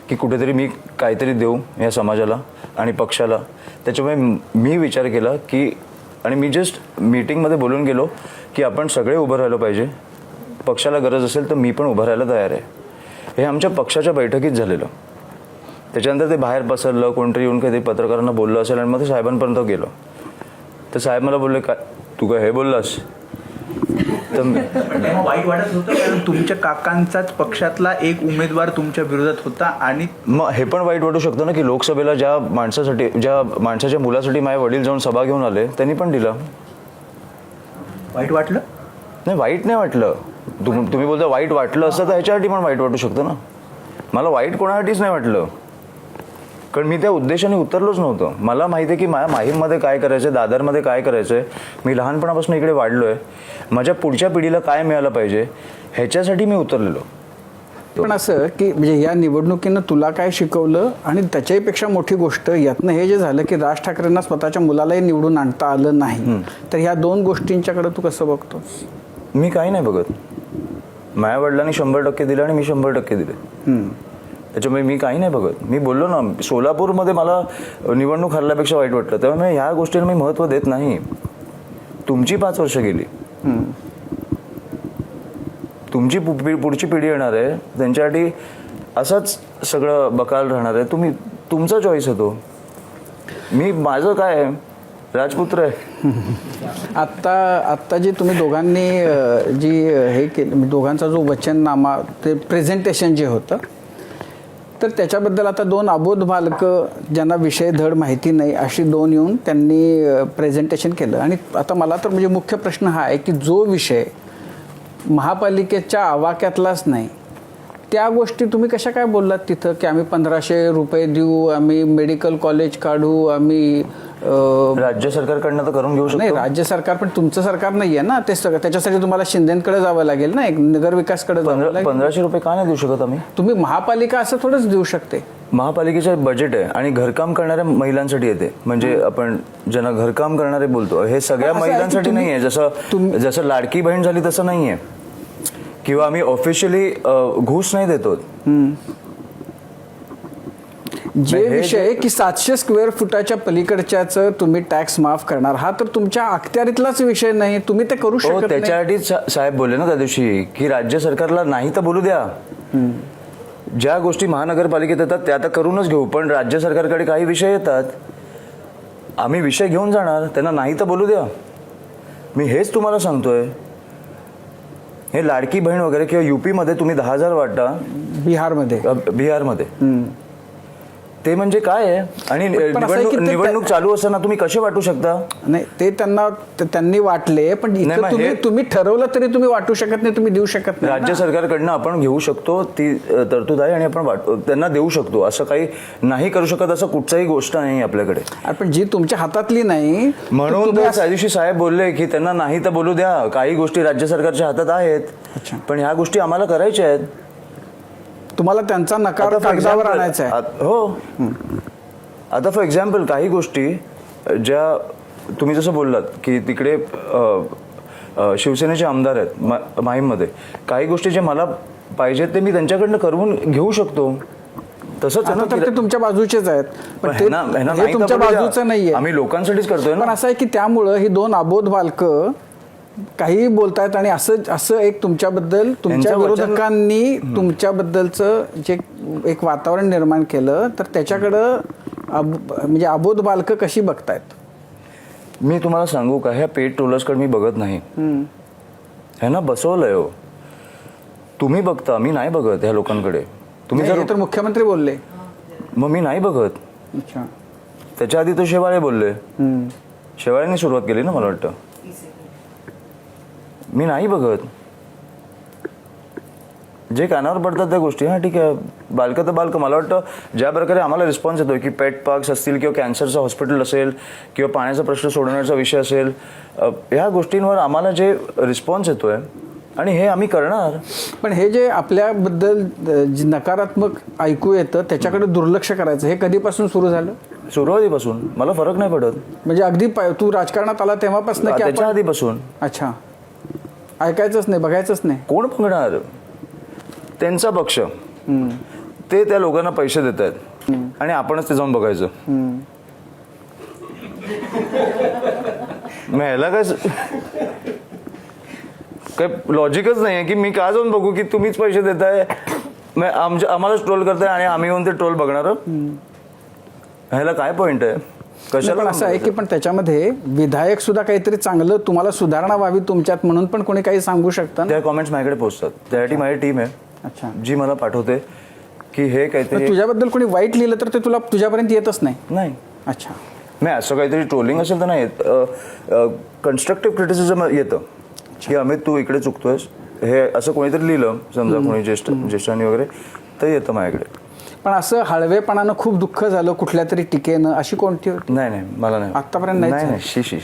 की कुठेतरी मी काहीतरी देऊ या समाजाला आणि पक्षाला. त्याच्यामुळे मी विचार केला की, आणि मी जस्ट मीटिंगमध्ये बोलून गेलो की आपण सगळे उभं राहिलो पाहिजे, पक्षाला गरज असेल तर मी पण उभं राहायला तयार आहे. हे आमच्या पक्षाच्या बैठकीत झालेलं. त्याच्यानंतर ते बाहेर पसरलं, कोणतरी येऊन काही पत्रकारांना बोललं असेल आणि मग ते साहेबांपर्यंत गेलं. तर साहेब मला बोलले, काय तू काय हे बोललास? तर तेव्हा वाईट वाटत होतं, कारण तुमच्या काकांचाच पक्षातला एक उमेदवार तुमच्या विरोधात होता. आणि मग हे पण वाईट वाटू शकतं ना की लोकसभेला ज्या माणसाच्या मुलासाठी माझे वडील जाऊन सभा घेऊन आले त्यांनी पण दिला. वाईट वाटलं? नाही, वाईट नाही वाटलं. तुम्ही बोलता वाईट वाटलं असतं तर ह्याच्यासाठी पण वाईट वाटू शकतं ना. मला वाईट कोणासाठीच नाही वाटलं, कारण मी त्या उद्देशाने उतरलोच नव्हतं. मला माहिती आहे की माझ्या माहीममध्ये काय करायचं आहे, दादरमध्ये काय करायचं आहे. मी लहानपणापासून इकडे वाढलो आहे. माझ्या पुढच्या पिढीला काय मिळालं पाहिजे ह्याच्यासाठी मी उतरलेलो. पण असं की म्हणजे या निवडणुकीनं तुला काय शिकवलं, आणि त्याच्याहीपेक्षा मोठी गोष्ट यातनं हे जे झालं की राज ठाकरेंना स्वतःच्या मुलालाही निवडून आणता आलं नाही, तर ह्या 2 गोष्टींच्याकडे तू कसं बघतोस? मी काही नाही बघत. माझ्या वडिलांनी 100% दिले आणि मी 100% दिले. त्याच्यामुळे मी काही नाही बघत. मी बोललो ना, सोलापूरमध्ये मला निवडणूक हरल्यापेक्षा वाईट वाटलं, त्यामुळे ह्या गोष्टींना मी महत्त्व देत नाही. तुमची 5 वर्ष गेली, तुमची पुढची पिढी येणार आहे, त्यांच्यासाठी असंच सगळं बकाल राहणार आहे. तुमचा चॉईस आहे तो. माझं काय आहे, राजपुत्र आहे. आत्ता जी तुम्ही दोघांनी जी हे केलं, दोघांचा जो वचननामा, ते प्रेझेंटेशन जे होतं, तर त्याच्याबद्दल आता 2 अबोध बालकं ज्यांना विषय धड माहिती नाही अशी 2 येऊन त्यांनी प्रेझेंटेशन केलं. आणि आता मला तर म्हणजे मुख्य प्रश्न हा आहे की जो विषय महापालिकेच्या आवाक्यातलाच नाही, त्या गोष्टी तुम्ही कशा काय बोललात तिथं, की आम्ही 1500 रुपये देऊ, आम्ही मेडिकल कॉलेज काढू, आम्ही राज्य सरकारकडनं तर करून घेऊ शकतो. नाही, राज्य सरकार पण तुमचं सरकार नाही आहे ना, ते त्याच्यासाठी तुम्हाला शिंदेकडे जावं लागेल ना, एक नगरविकासकडे जावं लागेल. 1500 रुपये का नाही देऊ शकत आम्ही? तुम्ही महापालिका असं थोडंच देऊ शकते. महापालिकेचं बजेट आहे आणि घरकाम करणाऱ्या महिलांसाठी येते. म्हणजे आपण ज्यांना घरकाम करणारे बोलतो, हे सगळ्या महिलांसाठी नाही आहे. जसं लाडकी बहीण झाली तसं नाही आहे, किंवा आम्ही ऑफिशियली घूस नाही देतो. जे हे विषय की 700 स्क्वेअर फुटाच्या पलीकडच्याच तुम्ही टॅक्स माफ करणार, हा तर तुमच्या अखत्यारीतलाच विषय नाही, तुम्ही ते करू हो शकत नाही. त्याच्यासाठीच साहेब बोलले ना त्या दिवशी की राज्य सरकारला नाही तर बोलू द्या. ज्या गोष्टी महानगरपालिकेत येतात त्या तर करूनच घेऊ, पण राज्य सरकारकडे काही विषय येतात, आम्ही विषय घेऊन जाणार, त्यांना नाही तर बोलू द्या. मी हेच तुम्हाला सांगतोय. हे लाडकी बहीण वगैरे किंवा युपीमध्ये तुम्ही 10,000 वाटा, बिहारमध्ये ते म्हणजे काय आहे? आणि पण असं आहे की ते- निवडणूक चालू असताना तुम्ही कसे वाटू शकता? नाही, ते त्यांनी वाटले, पण नाही, इथं मग तुम्ही हे- तुम्ही ठरवलं तरी तुम्ही वाटू शकत नाही, तुम्ही देऊ शकत नाही राज्य ना. सरकारकडनं आपण घेऊ शकतो, ती तरतूद आहे आणि आपण त्यांना देऊ शकतो. असं काही नाही करू शकत असं कुठचाही गोष्ट नाही आपल्याकडे. अरे पण जी तुमच्या हातातली नाही म्हणून तुम्ही त्या दिवशी साहेब बोलले की त्यांना नाही तर बोलू द्या, काही गोष्टी राज्य सरकारच्या हातात आहेत, अच्छा. पण ह्या गोष्टी आम्हाला करायच्या आहेत. तुम्हाला त्यांचा नकार आता for कागदावर example- आणायचा आहे. हो. आता फॉर एक्झाम्पल काही गोष्टी ज्या तुम्ही जसं बोललात की तिकडे शिवसेनेचे आमदार आहेत माहीममध्ये, काही गोष्टी जे मला पाहिजेत ते मी त्यांच्याकडनं करवून घेऊ शकतो. तसंच आहे आता ना तर की- ते तुमच्या बाजूचे आहेत, पण पण ते ह्यांना हे नाही तर तुमच्या बोलू द्या. बाजूचं नाहीये. आम्ही लोकांसाठीच करतोय पण ना. असं आहे की त्यामुळं ही दोन अबोध बालकं काही बोलतायत आणि असं एक तुमच्याबद्दल तुमच्या यांचं वचन- विरोधकांनी तुमच्याबद्दलचं जे एक वातावरण निर्माण केलं, तर त्याच्याकडं म्हणजे अबोध बालकं कशी बघतायत? मी तुम्हाला सांगू का, ह्या पेड ट्रोलर्सकडे मी बघत नाही. ह्यांना बसवलंय हो. तुम्ही बघता, मी नाही बघत ह्या लोकांकडे. तुम्ही नाही, जर हे तर मुख्यमंत्री बोलले. मग मी नाही बघत. अच्छा. त्याच्या आधी तो शेवाळे बोलले. शेवाळ्यांनी सुरुवात केली ना मला वाटतं. मी नाही बघत. जे कानावर पडतात त्या गोष्टी, हा ठीक आहे, बालकं तर बालकं. मला वाटतं ज्या प्रकारे आम्हाला रिस्पॉन्स येतोय की पेट पार्क्स असतील किंवा कॅन्सरचं हॉस्पिटल असेल किंवा पाण्याचा प्रश्न सोडवण्याचा विषय असेल, ह्या गोष्टींवर आम्हाला जे रिस्पॉन्स येतोय आणि हे आम्ही करणार. पण हे जे आपल्याबद्दल जे नकारात्मक ऐकू येतं त्याच्याकडे दुर्लक्ष करायचं, हे कधीपासून सुरू झालं? सुरुवातीपासून मला फरक नाही पडत. म्हणजे अगदी तू राजकारणात आला तेव्हापासून की त्याच्या आपण- आधीपासून. अच्छा. ऐकायचंच नाही, बघायचंच नाही. कोण बघणार? त्यांचा पक्ष, ते त्या लोकांना पैसे देत आहेत आणि आपणच ते जाऊन बघायचं. मग ह्याला काय लॉजिकच नाही आहे की मी का जाऊन बघू की तुम्हीच पैसे देताय, आम्हालाच ट्रोल करताय आणि आम्ही येऊन ते ट्रोल बघणार. ह्याला काय पॉइंट आहे? पण असं आहे की पण त्याच्यामध्ये विधायक सुद्धा काहीतरी चांगलं तुम्हाला सुधारणा व्हावी तुमच्यात म्हणून पण कोणी काही सांगू शकतं ना? त्या कॉमेंट्स माझ्याकडे पोहोचतात. त्यासाठी माझी टीम आहे अच्छा. जी मला पाठवते की हे पण काहीतरी तुझ्याबद्दल कोणी वाईट लिहिलं तर ते तुझ्यापर्यंत येतच नाही. नाही. अच्छा. नाही, असं काहीतरी ट्रोलिंग असेल तर नाही येत. कन्स्ट्रक्टिव्ह क्रिटिसिझम येतं की अमित तू इकडे चुकतोयस, हे असं कोणीतरी लिहिलं समजा, कोणी ज्येष्ठांनी वगैरे, तर येतं माझ्याकडे. पण असं हळवेपणानं खूप दुःख झालं कुठल्या तरी टीकेनं, अशी कोणती होती? नाही मला नाही. आत्तापर्यंत नाहीच नाही आहे. शी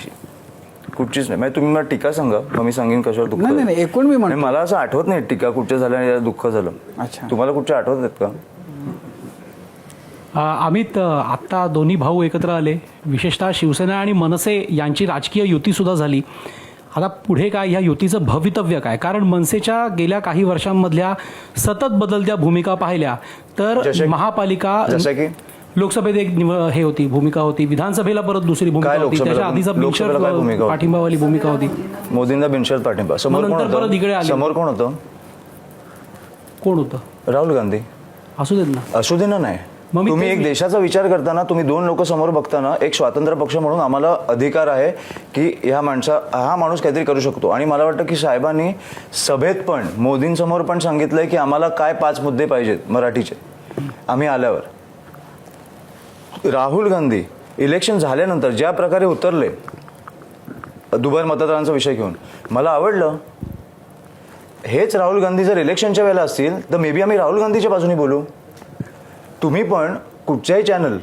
कुठचीच नाही. म्हणजे तुम्ही मला टीका सांगा, मग मी सांगेन कशावर दुःख नाही, झालं. नाही, एकूण मी म्हणतो. नाही, मला असं आठवत नाही टीका कुठच्या झाल्या आणि दुःख झालं. अच्छा. तुम्हाला कुठच्या आठवत आहेत का? अमित, आत्ता दोन्ही भाऊ एकत्र आले, विशेषतः शिवसेना आणि मनसे यांची राजकीय युतीसुद्धा झाली. आता पुढे काय, ह्या युतीचं भवितव्य काय? कारण मनसेच्या गेल्या काही वर्षांमधल्या सतत बदलत्या भूमिका पाहिल्या तर महापालिका, जसं की लोकसभेत एक हे होती भूमिका होती, विधानसभेला परत दुसरी भूमिका काय होती, लोकसभेला? त्याच्या आधीचा लोकसभेला काय भूमिका बिनशर्त होती? पाठिंबावाली भूमिका होती. मोदींना बिनशर्त पाठिंबा. समोर मग कोण नंतर परत इकडे होतं? आले. समोर कोण होतं? कोण होतं? राहुल गांधी. असू देत ना. असू दे ना. नाही, मग मी तुम्ही तेच- एक देशाचा विचार करताना तुम्ही दोन लोक समोर बघताना एक स्वातंत्र्य पक्ष म्हणून आम्हाला अधिकार आहे की हा माणूस काहीतरी करू शकतो. आणि मला वाटतं की साहेबांनी सभेत पण मोदींसमोर पण सांगितलंय की आम्हाला काय 5 मुद्दे पाहिजेत मराठीचे आम्ही आल्यावर. राहुल गांधी इलेक्शन झाल्यानंतर ज्या प्रकारे उतरले दुबार मतदारांचा विषय घेऊन, मला आवडलं. हेच राहुल गांधी जर इलेक्शनच्या वेळेला असतील तर मे बी आम्ही राहुल गांधीच्या बाजूने बोलू. तुम्ही पण कुठच्याही चॅनल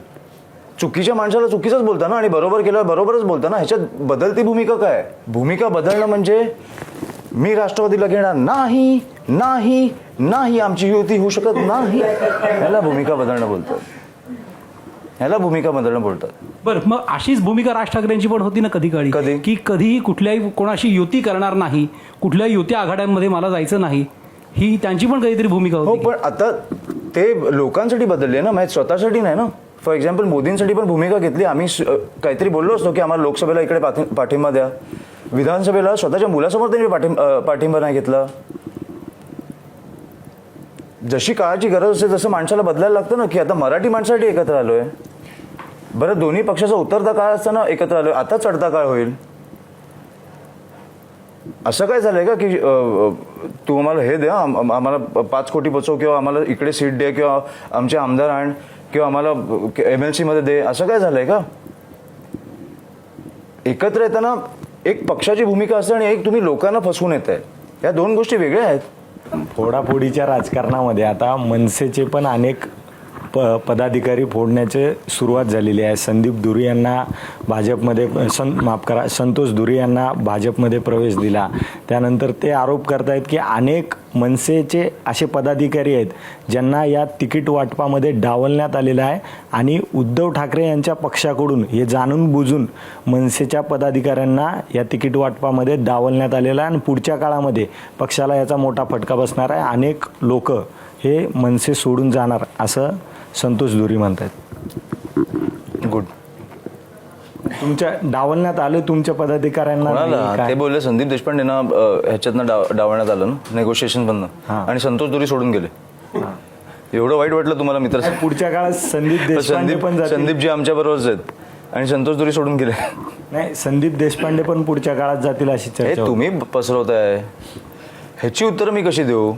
चुकीच्या माणसाला चुकीचंच बोलता ना आणि बरोबर केलं बरोबरच बोलता ना. ह्याच्यात बदलती भूमिका काय? भूमिका बदलणं म्हणजे मी राष्ट्रवादीला घेणार नाही, नाही, नाही, आमची युती होऊ शकत नाही, ह्याला भूमिका बदलणं बोलतात. ह्याला भूमिका बदलणं बोलतात. बरं, मग अशीच भूमिका राज ठाकरेंची पण होती ना कधी कधी? की कधीही कुठल्याही कोणाशी युती करणार नाही, कुठल्याही युती आघाड्यांमध्ये मला जायचं नाही, ही त्यांची पण काहीतरी भूमिका हो, होती. पण आता ते लोकांसाठी बदलले ना, माहीत स्वतःसाठी नाही ना. फॉर एक्झाम्पल मोदींसाठी पण भूमिका घेतली आम्ही. काहीतरी बोललो असतो की आम्हाला लोकसभेला इकडे पाठिंबा द्या, विधानसभेला स्वतःच्या मुलासमोर त्यांनी पाठिंबा नाही घेतला. जशी काळाची गरज असते तसं माणसाला बदलायला लागतं ना, की आता मराठी माणसासाठी एकत्र आलोय. बरं, दोन्ही पक्षाचा उतरता काळ असताना एकत्र आलोय, आता चढता काळ होईल. असं काय झालंय का की तू आम्हाला हे द्या, आम्हाला 5 कोटी पोचव, किंवा आम्हाला इकडे सीट दे, किंवा आमचे आमदार आण, किंवा आम्हाला MLC मध्ये दे, असं काय झालंय का? एकत्र येताना एक पक्षाची भूमिका असते आणि एक तुम्ही लोकांना फसवून येत आहे. या 2 गोष्टी वेगळ्या आहेत. फोडाफोडीच्या राजकारणामध्ये आता मनसेचे पण अनेक पदाधिकारी फोडण्याची सुरुवात झालेली आहे. संदीप दुरी यांना भाजपमध्ये संतोष दुरी यांना भाजपमध्ये प्रवेश दिला. त्यानंतर ते आरोप करतायत की अनेक मनसेचे असे पदाधिकारी आहेत ज्यांना या तिकीट वाटपामध्ये डावलण्यात आलेलं आहे आणि उद्धव ठाकरे यांच्या पक्षाकडून हे जाणून बुजून मनसेच्या पदाधिकाऱ्यांना या तिकीट वाटपामध्ये डावलण्यात आलेलं आहे आणि पुढच्या काळामध्ये पक्षाला याचा मोठा फटका बसणार आहे. अनेक लोक हे मनसे सोडून जाणार असं संतोष दुरी म्हणतात. गुड. तुमच्या डावलण्यात आलं तुमच्या पदाधिकाऱ्यांना कोणाला? काय? ते बोलले संदीप देशपांडेंना ह्याच्यातनं डावण्यात आलं ना, नेगोशिएशन मधनं, आणि संतोष दुरी सोडून गेले. एवढं वाईट वाटलं तुम्हाला मित्र? पुढच्या काळात संदीप देशपांडे पण जातील. संदीपजी आमच्या बरोबरच आहेत आणि संतोष दुरी सोडून गेले. नाही, संदीप देशपांडे पण पुढच्या काळात जातील अशी हे चर्चा होती. तुम्ही पसरवताय. ह्याची उत्तरं मी कशी देऊ?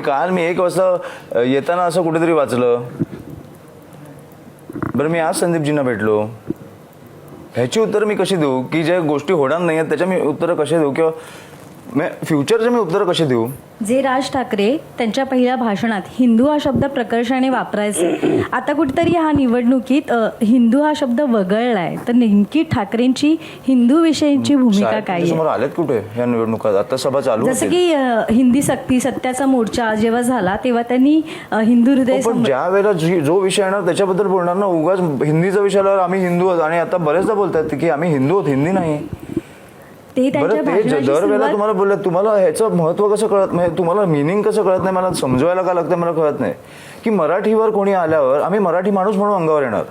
काल मी 1 वाजता येताना असं कुठेतरी वाचलं. बरं, मी आज संदीपजींना भेटलो. ह्याची उत्तरं मी कशी देऊ की ज्या गोष्टी होणार नाही आहेत त्याच्या मी उत्तरं कशी देऊ, किंवा फ्युचरचे मी उत्तरं कशी देऊ? जे राज ठाकरे त्यांच्या पहिल्या भाषणात हिंदू हा शब्द प्रकर्षाने वापरायचे, आता कुठेतरी ह्या निवडणुकीत हिंदू हा शब्द वगळलाय. तर नेमकी ठाकरेंची हिंदू विषयीची भूमिका काय समोर आहे? आलेत कुठे या निवडणुकात? आता सभा चालू जसं होतील. की हिंदी सक्ती सत्याचा मोर्चा जेव्हा झाला तेव्हा त्यांनी हिंदू हृदय पण ज्या वेळेला जो विषय येणार त्याच्याबद्दल बोलणार ना. उगाच हिंदीचा विषय आल्यावर आम्ही हिंदू आहोत, आणि आता बरेचदा बोलतात की आम्ही हिंदू आहोत, हिंदी नाही. ते त्यांच्या बरं, ते भाषणाची दर वेळेला सुरुवात तुम्हाला बोलले, तुम्हाला ह्याचं महत्व कसं कळत नाही, तुम्हाला मिनिंग कसं कळत नाही, मला समजवायला का लागतं मला कळत नाही. की मराठीवर कोणी आल्यावर आम्ही मराठी माणूस म्हणून अंगावर येणार,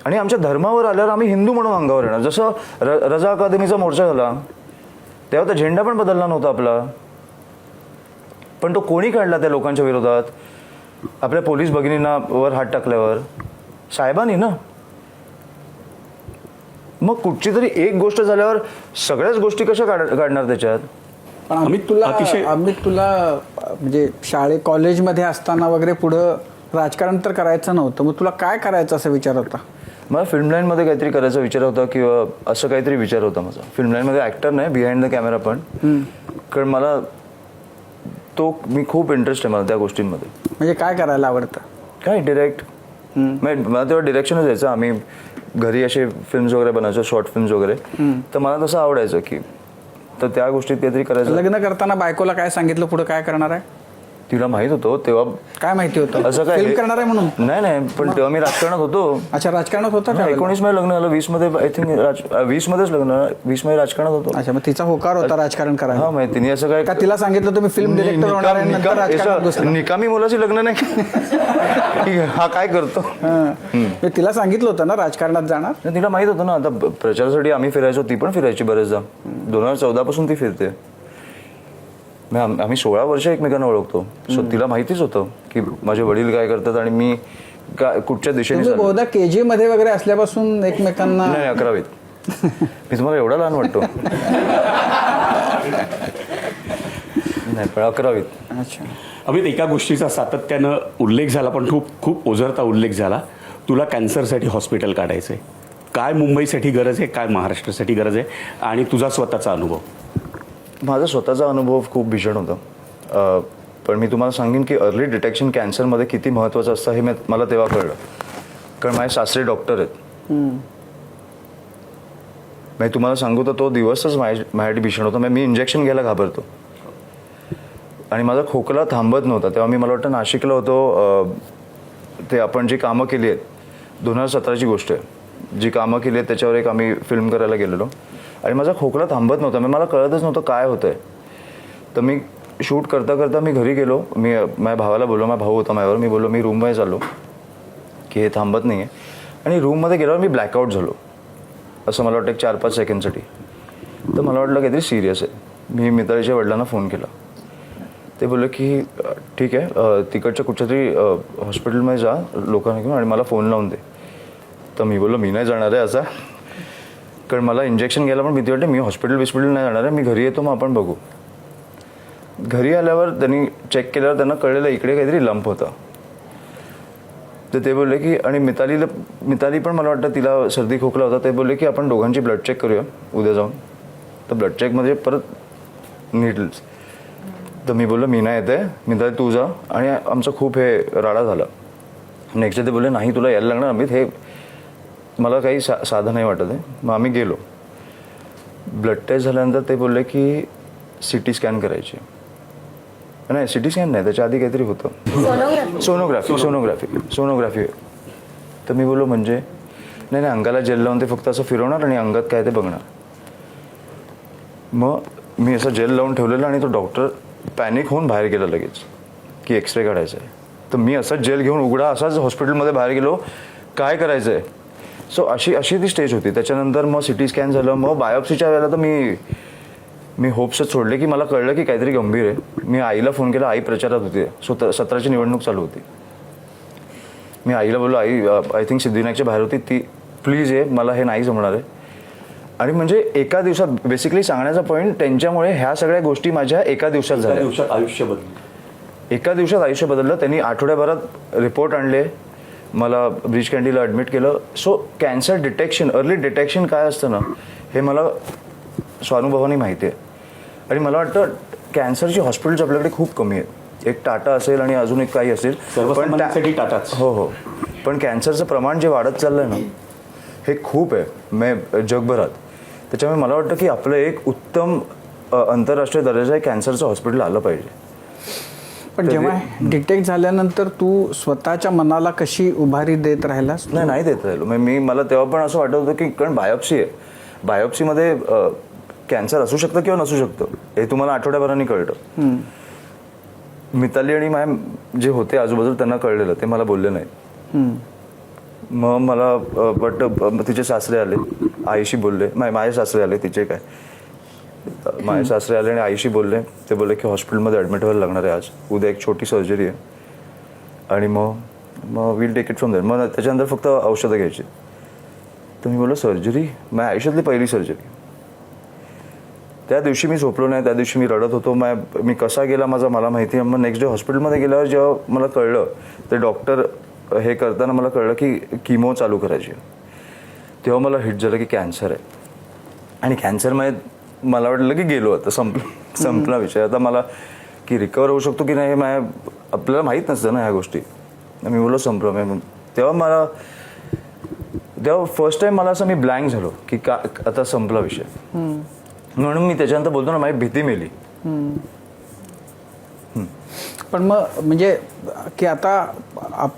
आणि आमच्या धर्मावर आल्यावर आम्ही हिंदू म्हणून अंगावर येणार. जसं रजा अकादमीचा मोर्चा झाला तेव्हा तर झेंडा पण बदलला नव्हता आपला, पण तो कोणी काढला त्या लोकांच्या विरोधात? आपल्या पोलीस भगिनींना वर हात टाकल्यावर साहेबांनी ना. मग कुठची तरी एक गोष्ट झाल्यावर सगळ्याच गोष्टी कशा काढणार त्याच्यात? पण अमित तुला म्हणजे कॉलेजमध्ये असताना वगैरे पुढं राजकारण तर करायचं नव्हतं, मग तुला काय करायचं असा विचार होता? मला फिल्म लाईनमध्ये काहीतरी करायचा विचार होता, किंवा असं काहीतरी विचार होता माझा. फिल्म लाईनमध्ये ॲक्टर नाही, बिहाइंड द कॅमेरा पण. कारण मला मी खूप इंटरेस्ट आहे मला त्या गोष्टींमध्ये. म्हणजे काय करायला आवडतं? काय डिरेक्ट. मला तेव्हा डिरेक्शनच यायचं. आम्ही घरी असे फिल्म्स वगैरे बनायचो, शॉर्ट फिल्म्स वगैरे. तर मला तसं आवडायचं की तर त्या गोष्टीत काहीतरी करायचं. लग्न करताना बायकोला काय सांगितलं पुढे काय करणार आहे? तिला माहित होतं तेव्हा. काय माहिती होतं? असं काय फिल्म करणार आहे म्हणून? नाही, पण तेव्हा मी राजकारणात होतो. अच्छा, राजकारणात होता का? 19 मध्ये लग्न झालं, 20 मध्ये आय थिंक 20 मध्येच लग्न, 20 मध्ये राजकारणात होतो. अच्छा, मग तिचा होकार होता राजकारण करायला? हा, माहिती तिने असं काय का तिला सांगितलं तुम्ही फिल्म डिरेक्टर होणार आहे नंतर राजकारणात घुसला? निकामी मुलाची लग्न नाही. हा काय करतो? तिला सांगितलं होतं ना राजकारणात जाणार? तिला माहित होतं ना. आता प्रचारासाठी आम्ही फिरायचो, ती पण फिरायची बरेचदा. 2014 पासून ती फिरते. आम्ही 16 वर्ष एकमेकांना ओळखतो. सो तिला माहितीच होतं की माझे वडील काय करतात आणि मी कुठच्या दिशेने. तुम्ही बहुधा KG मध्ये वगैरे असल्यापासून एकमेकांना? नाही, 11वीत. मी तुम्हाला एवढा लहान वाटतो? नाही, पण 11वीत. अच्छा. अमित, एका गोष्टीचा सातत्यानं उल्लेख झाला, पण खूप ओझरता उल्लेख झाला. तुला कॅन्सरसाठी हॉस्पिटल काढायचं आहे. काय मुंबईसाठी गरज आहे, काय महाराष्ट्रासाठी गरज आहे, आणि तुझा स्वतःचा अनुभव? माझा स्वतःचा अनुभव खूप भीषण होता. पण मी तुम्हाला सांगेन की अर्ली डिटेक्शन कॅन्सरमध्ये किती महत्त्वाचं असतं हे मला तेव्हा कळलं. कारण माझे सासरे डॉक्टर आहेत. मी तुम्हाला सांगू तर तो दिवसच माझ्यासाठी भीषण होता. मी इंजेक्शन घ्यायला घाबरतो आणि माझा खोकला थांबत नव्हता. तेव्हा मी, मला वाटतं, नाशिकला होतो. ते आपण जी कामं केली आहेत, 2017ची गोष्ट आहे, जी कामं केली आहेत त्याच्यावर एक आम्ही फिल्म करायला गेलेलो, आणि माझा खोकला थांबत नव्हता. मला कळतच नव्हतं काय होतंय. तर मी शूट करता करता मी घरी गेलो. मी माझ्या भावाला बोललो, माझा भाऊ होता माझ्यावर. मी बोललो मी रूममध्ये चाललो की हे थांबत नाही आहे. आणि रूममध्ये गेल्यावर मी ब्लॅकआउट झालो असं मला वाटतं एक 4-5 सेकंडसाठी. तर मला वाटलं काहीतरी सिरियस आहे. मी मित्राच्या वडिलांना फोन केला. ते बोलले की ठीक आहे, तिकडच्या कुठच्या तरी हॉस्पिटलमध्ये जा लोकांना घेऊन आणि मला फोन लावून दे. तर मी बोललो मी नाही जाणार आहे असा, कारण मला इंजेक्शन घ्यायला पण भीती वाटते. मी हॉस्पिटल नाही जाणार आहे, मी घरी येतो मग आपण बघू. घरी आल्यावर त्यांनी चेक केल्यावर त्यांना कळलेलं इकडे काहीतरी लंप होता. तर ते बोलले की आणि मिताली पण मला वाटतं तिला सर्दी खोकला होता. ते बोलले की आपण दोघांची ब्लड चेक करूया उद्या जाऊन. तर ब्लड चेकमध्ये परत नीडल्स. तर मी बोललो मी नाही येते, मिताली तू जा. आणि आमचं खूप हे राडा झाला. नेक्स्ट डे ते बोलले नाही तुला यायला लागणार अमित, हे मला काही साधं नाही वाटत आहे. मग आम्ही गेलो. ब्लड टेस्ट झाल्यानंतर ते बोलले की CT स्कॅन करायची. नाही CT स्कॅन नाही, त्याच्या आधी काहीतरी होतं, सोनोग्राफी. तर मी बोललो म्हणजे नाही अंगाला जेल लावून ते फक्त असं फिरवणार आणि अंगात काय ते बघणार. मग मी असं जेल लावून ठेवलेलं आणि तो डॉक्टर पॅनिक होऊन बाहेर गेला लगेच की एक्सरे काढायचा आहे. तर मी असाच जेल घेऊन उघडा असाच हॉस्पिटलमध्ये बाहेर गेलो, काय करायचं आहे. सो अशी ती स्टेज होती. त्याच्यानंतर मग CT स्कॅन झालं. मग बायोप्सीच्या वेळेला तर मी होप्सच सोडले की मला कळलं की काहीतरी गंभीर आहे. मी आईला फोन केला. आई प्रचारात होती, 17ची निवडणूक चालू होती. मी आईला बोललो आई आय थिंक सिद्धिविनायकच्या बाहेर होती, ती प्लीज आहे, मला हे नाही जमणार आहे. आणि म्हणजे एका दिवसात बेसिकली सांगण्याचा पॉईंट त्यांच्यामुळे ह्या सगळ्या गोष्टी माझ्या एका दिवसात झाल्या. आयुष्य बदललं. एका दिवसात आयुष्य बदललं. त्यांनी आठवड्याभरात रिपोर्ट आणले, मला ब्रीच कँडीला ॲडमिट केलं. So cancer detection, early detection काय असतं ना हे मला स्वानुभवाने माहिती आहे. आणि मला वाटतं कॅन्सरची हॉस्पिटल्स आपल्याकडे खूप कमी आहेत. एक टाटा असेल आणि अजून एक काही असेल, सर्वसामान्यांसाठी टाटाच. हो. पण कॅन्सरचं प्रमाण जे वाढत चाललं आहे ना हे खूप आहे जगभरात. त्याच्यामुळे मला वाटतं की आपलं एक उत्तम आंतरराष्ट्रीय दर्जाचं कॅन्सरचं हॉस्पिटल आलं पाहिजे. पण जेव्हा डिटेक्ट झाल्यानंतर तू स्वतःच्या मनाला कशी उभारी देत राहिलास? नाही देत राहिलो. मला तेव्हा पण असं वाटत होतं की कारण बायोप्सी आहे, बायोप्सीमध्ये कॅन्सर असू शकतं किंवा नसू शकतं हे तुम्हाला आठवड्याभराने कळतं. मिताली आणि जे होते आजूबाजूला त्यांना कळलेलं, ते मला बोलले नाही. मग मला वाटतं तिचे सासरे आले, आईशी बोलले. माझे सासरे आले, तिचे काय माझे सासरे आले आणि आईशी बोलले. ते बोलले की हॉस्पिटलमध्ये ॲडमिट व्हायला लागणार आहे आज, उद्या एक छोटी सर्जरी आहे आणि मग will take it from there. मग त्याच्यानंतर फक्त औषधं घ्यायची. तर मी बोललो सर्जरी, माझ्या आयुष्यातली पहिली सर्जरी. त्या दिवशी मी झोपलो नाही, त्या दिवशी मी रडत होतो. मी कसा गेला मला माहिती आहे. मग नेक्स्ट डे हॉस्पिटलमध्ये गेल्यावर जेव्हा मला कळलं, ते डॉक्टर हे करताना मला कळलं की किमो चालू करायची. तेव्हा मला हिट झालं की कॅन्सर आहे. आणि कॅन्सरमध्ये मला वाटलं की गेलो आता, संपला विषय. आता मला की रिकवर होऊ शकतो की नाही हे आपल्याला माहीत नसतं ना ह्या गोष्टी. मी बोललो संपलं. तेव्हा फर्स्ट टाइम मला असं मी ब्लँक झालो की का आता संपला विषय. म्हणून मी त्याच्यानंतर बोलतो ना माझी भीती मेली. पण मग म्हणजे की आता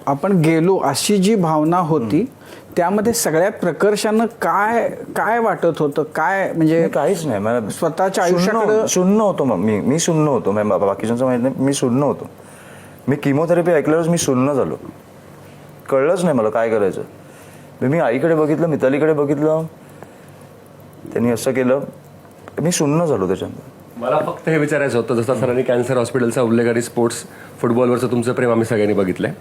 आपण गेलो अशी जी भावना होती त्यामध्ये सगळ्यात प्रकर्षानं काय वाटत होतं? काय म्हणजे काहीच नाही. मला स्वतःच्या आयुष्याकडे शून्य होतो. मग मी शून्य होतो. बाकीच्यांचं माहित नाही, मी शून्य होतो. मी किमोथेरपी ऐकल्यावरच मी शून्य झालो. कळलंच नाही मला काय करायचं. मी आईकडे बघितलं, मितालीकडे बघितलं, त्यांनी असं केलं, मी शून्य झालो त्याच्यानंतर. मला फक्त हे विचारायचं होतं, जसं सरांनी कॅन्सर हॉस्पिटलचा उल्लेख आणि स्पोर्ट्स फुटबॉलवरचं तुमचं प्रेम आम्ही सगळ्यांनी बघितलंय.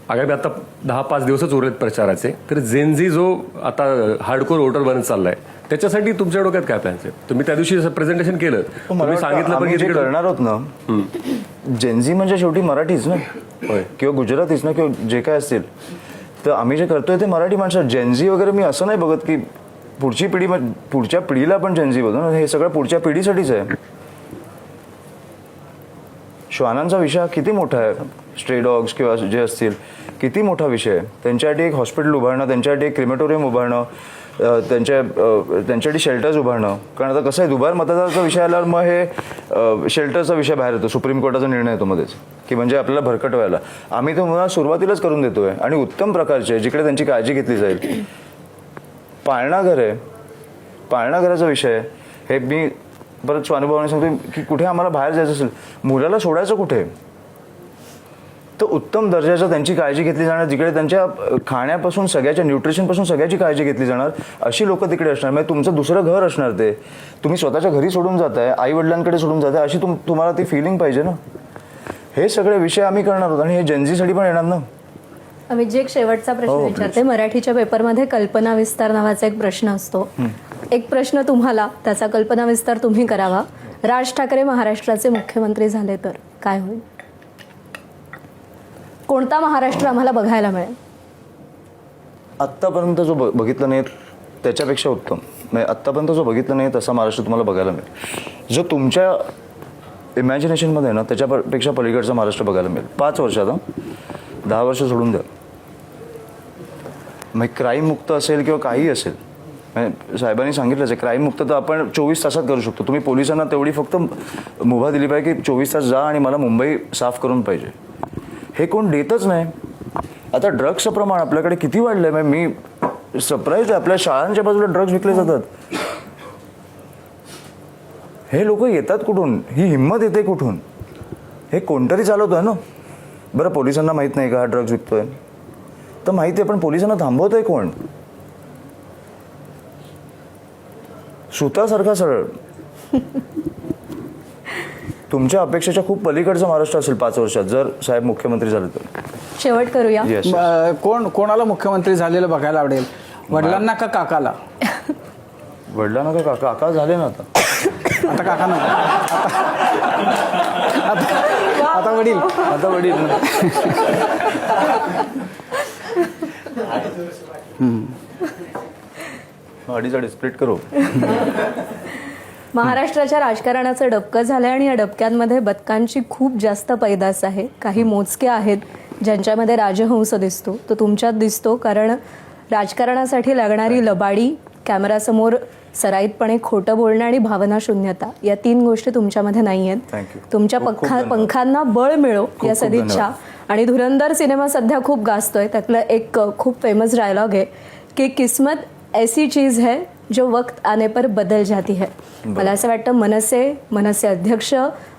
आगामी आता 10-5 दिवसच उरलेत प्रचाराचे, तर जेनझी जो आता हार्डकोर वोटर बनत चाललाय त्याच्यासाठी तुमच्या डोक्यात काय प्लॅन्स आहे? तुम्ही त्या दिवशी प्रेझेंटेशन केलं, तुम्ही सांगितलं पण की करणार आहोत ना. जेनझी म्हणजे शेवटी मराठीच ना, किंवा गुजरातीच ना, किंवा जे काय असतील. तर आम्ही जे करतोय ते मराठी माणसं. जेनझी वगैरे मी असं नाही बघत की पुढच्या पिढीला पण जेनझी बघतो ना, हे सगळं पुढच्या पिढीसाठीच आहे. श्वानांचा विषय किती मोठा आहे. स्ट्रे डॉग्स किंवा जे असतील, किती मोठा विषय आहे. त्यांच्यासाठी एक हॉस्पिटल उभारणं, त्यांच्यासाठी एक क्रिमेटोरियम उभारणं, त्यांच्यासाठी शेल्टर्स उभारणं. कारण आता कसं आहे, दुबार मतदाराचा विषय आल्यावर मग हे शेल्टरचा विषय बाहेर येतो. सुप्रीम कोर्टाचा निर्णय येतो मध्येच की म्हणजे आपल्याला भरकट व्हायला. आम्ही तर मुळात सुरुवातीलाच करून देतोय आणि उत्तम प्रकारचे, जिकडे त्यांची काळजी घेतली जाईल. पाळणाघर आहे, पाळणाघराचा विषय हे मी परत स्वानुभवाने सांगतो की कुठे आम्हाला बाहेर जायचं असेल, मुलाला सोडायचं कुठे, तर उत्तम दर्जाचं त्यांची काळजी घेतली जाणार, जिकडे त्यांच्या खाण्यापासून सगळ्याच्या न्यूट्रिशनपासून सगळ्याची काळजी घेतली जाणार, अशी लोक तिकडे असणार. म्हणजे तुमचं दुसरं घर असणार ते, तुम्ही स्वतःच्या घरी सोडून जाताय, आई वडिलांकडे सोडून जाताय, अशी तुम्हाला ती फिलिंग पाहिजे ना. हे सगळे विषय आम्ही करणार आहोत आणि हे जनजीसाठी पण येणार ना. आम्ही जे एक शेवटचा प्रश्न हो, विचारते, मराठीच्या पेपरमध्ये कल्पना विस्तार नावाचा एक प्रश्न असतो. एक प्रश्न तुम्हाला, त्याचा कल्पना विस्तार तुम्ही करावा. राज ठाकरे महाराष्ट्राचे मुख्यमंत्री झाले तर काय होईल? कोणता महाराष्ट्र आम्हाला बघायला मिळेल? आत्तापर्यंत जो बघितला नाही त्याच्यापेक्षा उत्तम, म्हणजे आत्तापर्यंत जो बघितला नाही तसा महाराष्ट्र तुम्हाला बघायला मिळेल. जो तुमच्या इमॅजिनेशनमध्ये ना त्याच्यापेक्षा पलीकडचा महाराष्ट्र बघायला मिळेल. 5 वर्षात, 10 वर्ष सोडून द्या. मग क्राईम मुक्त असेल किंवा काही असेल, म्हणजे साहेबांनी सांगितलंच आहे, क्राईम मुक्त तर आपण 24 तासात करू शकतो. तुम्ही पोलिसांना तेवढी फक्त मुभा दिली पाहिजे की 24 तास जा आणि मला मुंबई साफ करून पाहिजे. हे कोण देतच नाही. आता ड्रग्सचं प्रमाण आपल्याकडे किती वाढलंय, म्हणजे मी सरप्राईज आहे. आपल्या शाळांच्या बाजूला ड्रग्स विकले जातात. हे लोक येतात कुठून, ही हिंमत येते कुठून? हे कोणतरी चालवतोय ना. बरं, पोलिसांना माहित नाही का हा ड्रग्स विकतोय? तर माहिती आहे, पण पोलिसांना थांबवतोय कोण? सुतासारखा सरळ. तुमच्या अपेक्षेच्या खूप पलीकडचं महाराष्ट्र असेल 5 वर्षात जर साहेब मुख्यमंत्री झाले तर. शेवट करूया. Yes. कोणाला मुख्यमंत्री झालेलं बघायला आवडेल? वडिलांना का काकाला? वडिलांना का काका झाले ना आता. आता काका ना, आता वडील. आता वडील. अडीच स्प्लिट करू. महाराष्ट्राच्या राजकारणाचं डबकं झालंय आणि या डबक्यांमध्ये बदकांची खूप जास्त पैदास आहे. काही मोजके आहेत ज्यांच्यामध्ये राजहंस दिसतो, तो तुमच्यात दिसतो. कारण राजकारणासाठी लागणारी लबाडी, कॅमेरासमोर सराईतपणे खोटं बोलणं आणि भावनाशून्यता, या 3 गोष्टी तुमच्यामध्ये नाही आहेत. Thank you. तुमच्या खूप खूप धन्यवाद. पंखांना बळ मिळो या खूप सदिच्छा. धन्यवाद. आणि धुरंधर सिनेमा सध्या खूप गाजतोय. त्यातलं एक खूप फेमस डायलॉग आहे की किस्मत ऐसी चीज है जो वक्त आने पर बदल जाती है. मला असं वाटतं मनसे अध्यक्ष,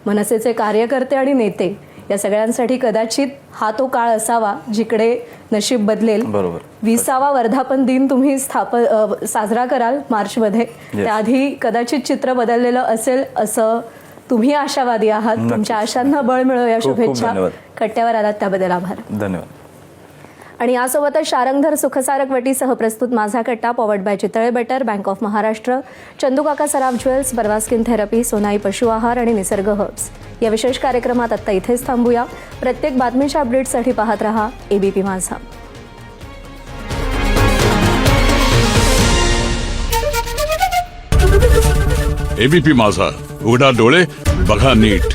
मनसेचे कार्यकर्ते आणि नेते या सगळ्यांसाठी कदाचित हा तो काळ असावा जिकडे नशीब बदलेल. बरोबर. 20वा वर्धापन दिन तुम्ही साजरा कराल मार्चमध्ये. त्याआधी कदाचित चित्र बदललेलं असेल असं तुम्ही आशावादी आहात. तुमच्या आशांना बळ मिळो या खूप खूप शुभेच्छा. धन्यवाद. कट्ट्यावर आलात त्याबद्दल आभार. धन्यवाद. आणि यासोबतच शारंगधर सुखसारक वटीसह प्रस्तुत माझा कट्टा, powered by Chitale better, bank of Maharashtra, चंदूकाका Saraf jewels, Barva skin therapy, Sonai पशु आहार आणि निसर्ग हर्ब्स या विशेष कार्यक्रमात आत्ता इथेच थांबूया. प्रत्येक बातमीच्या अपडेट्ससाठी पाहत रहा एबीपी माझा. एबीपी माझा, उघडा डोळे बघा नीट.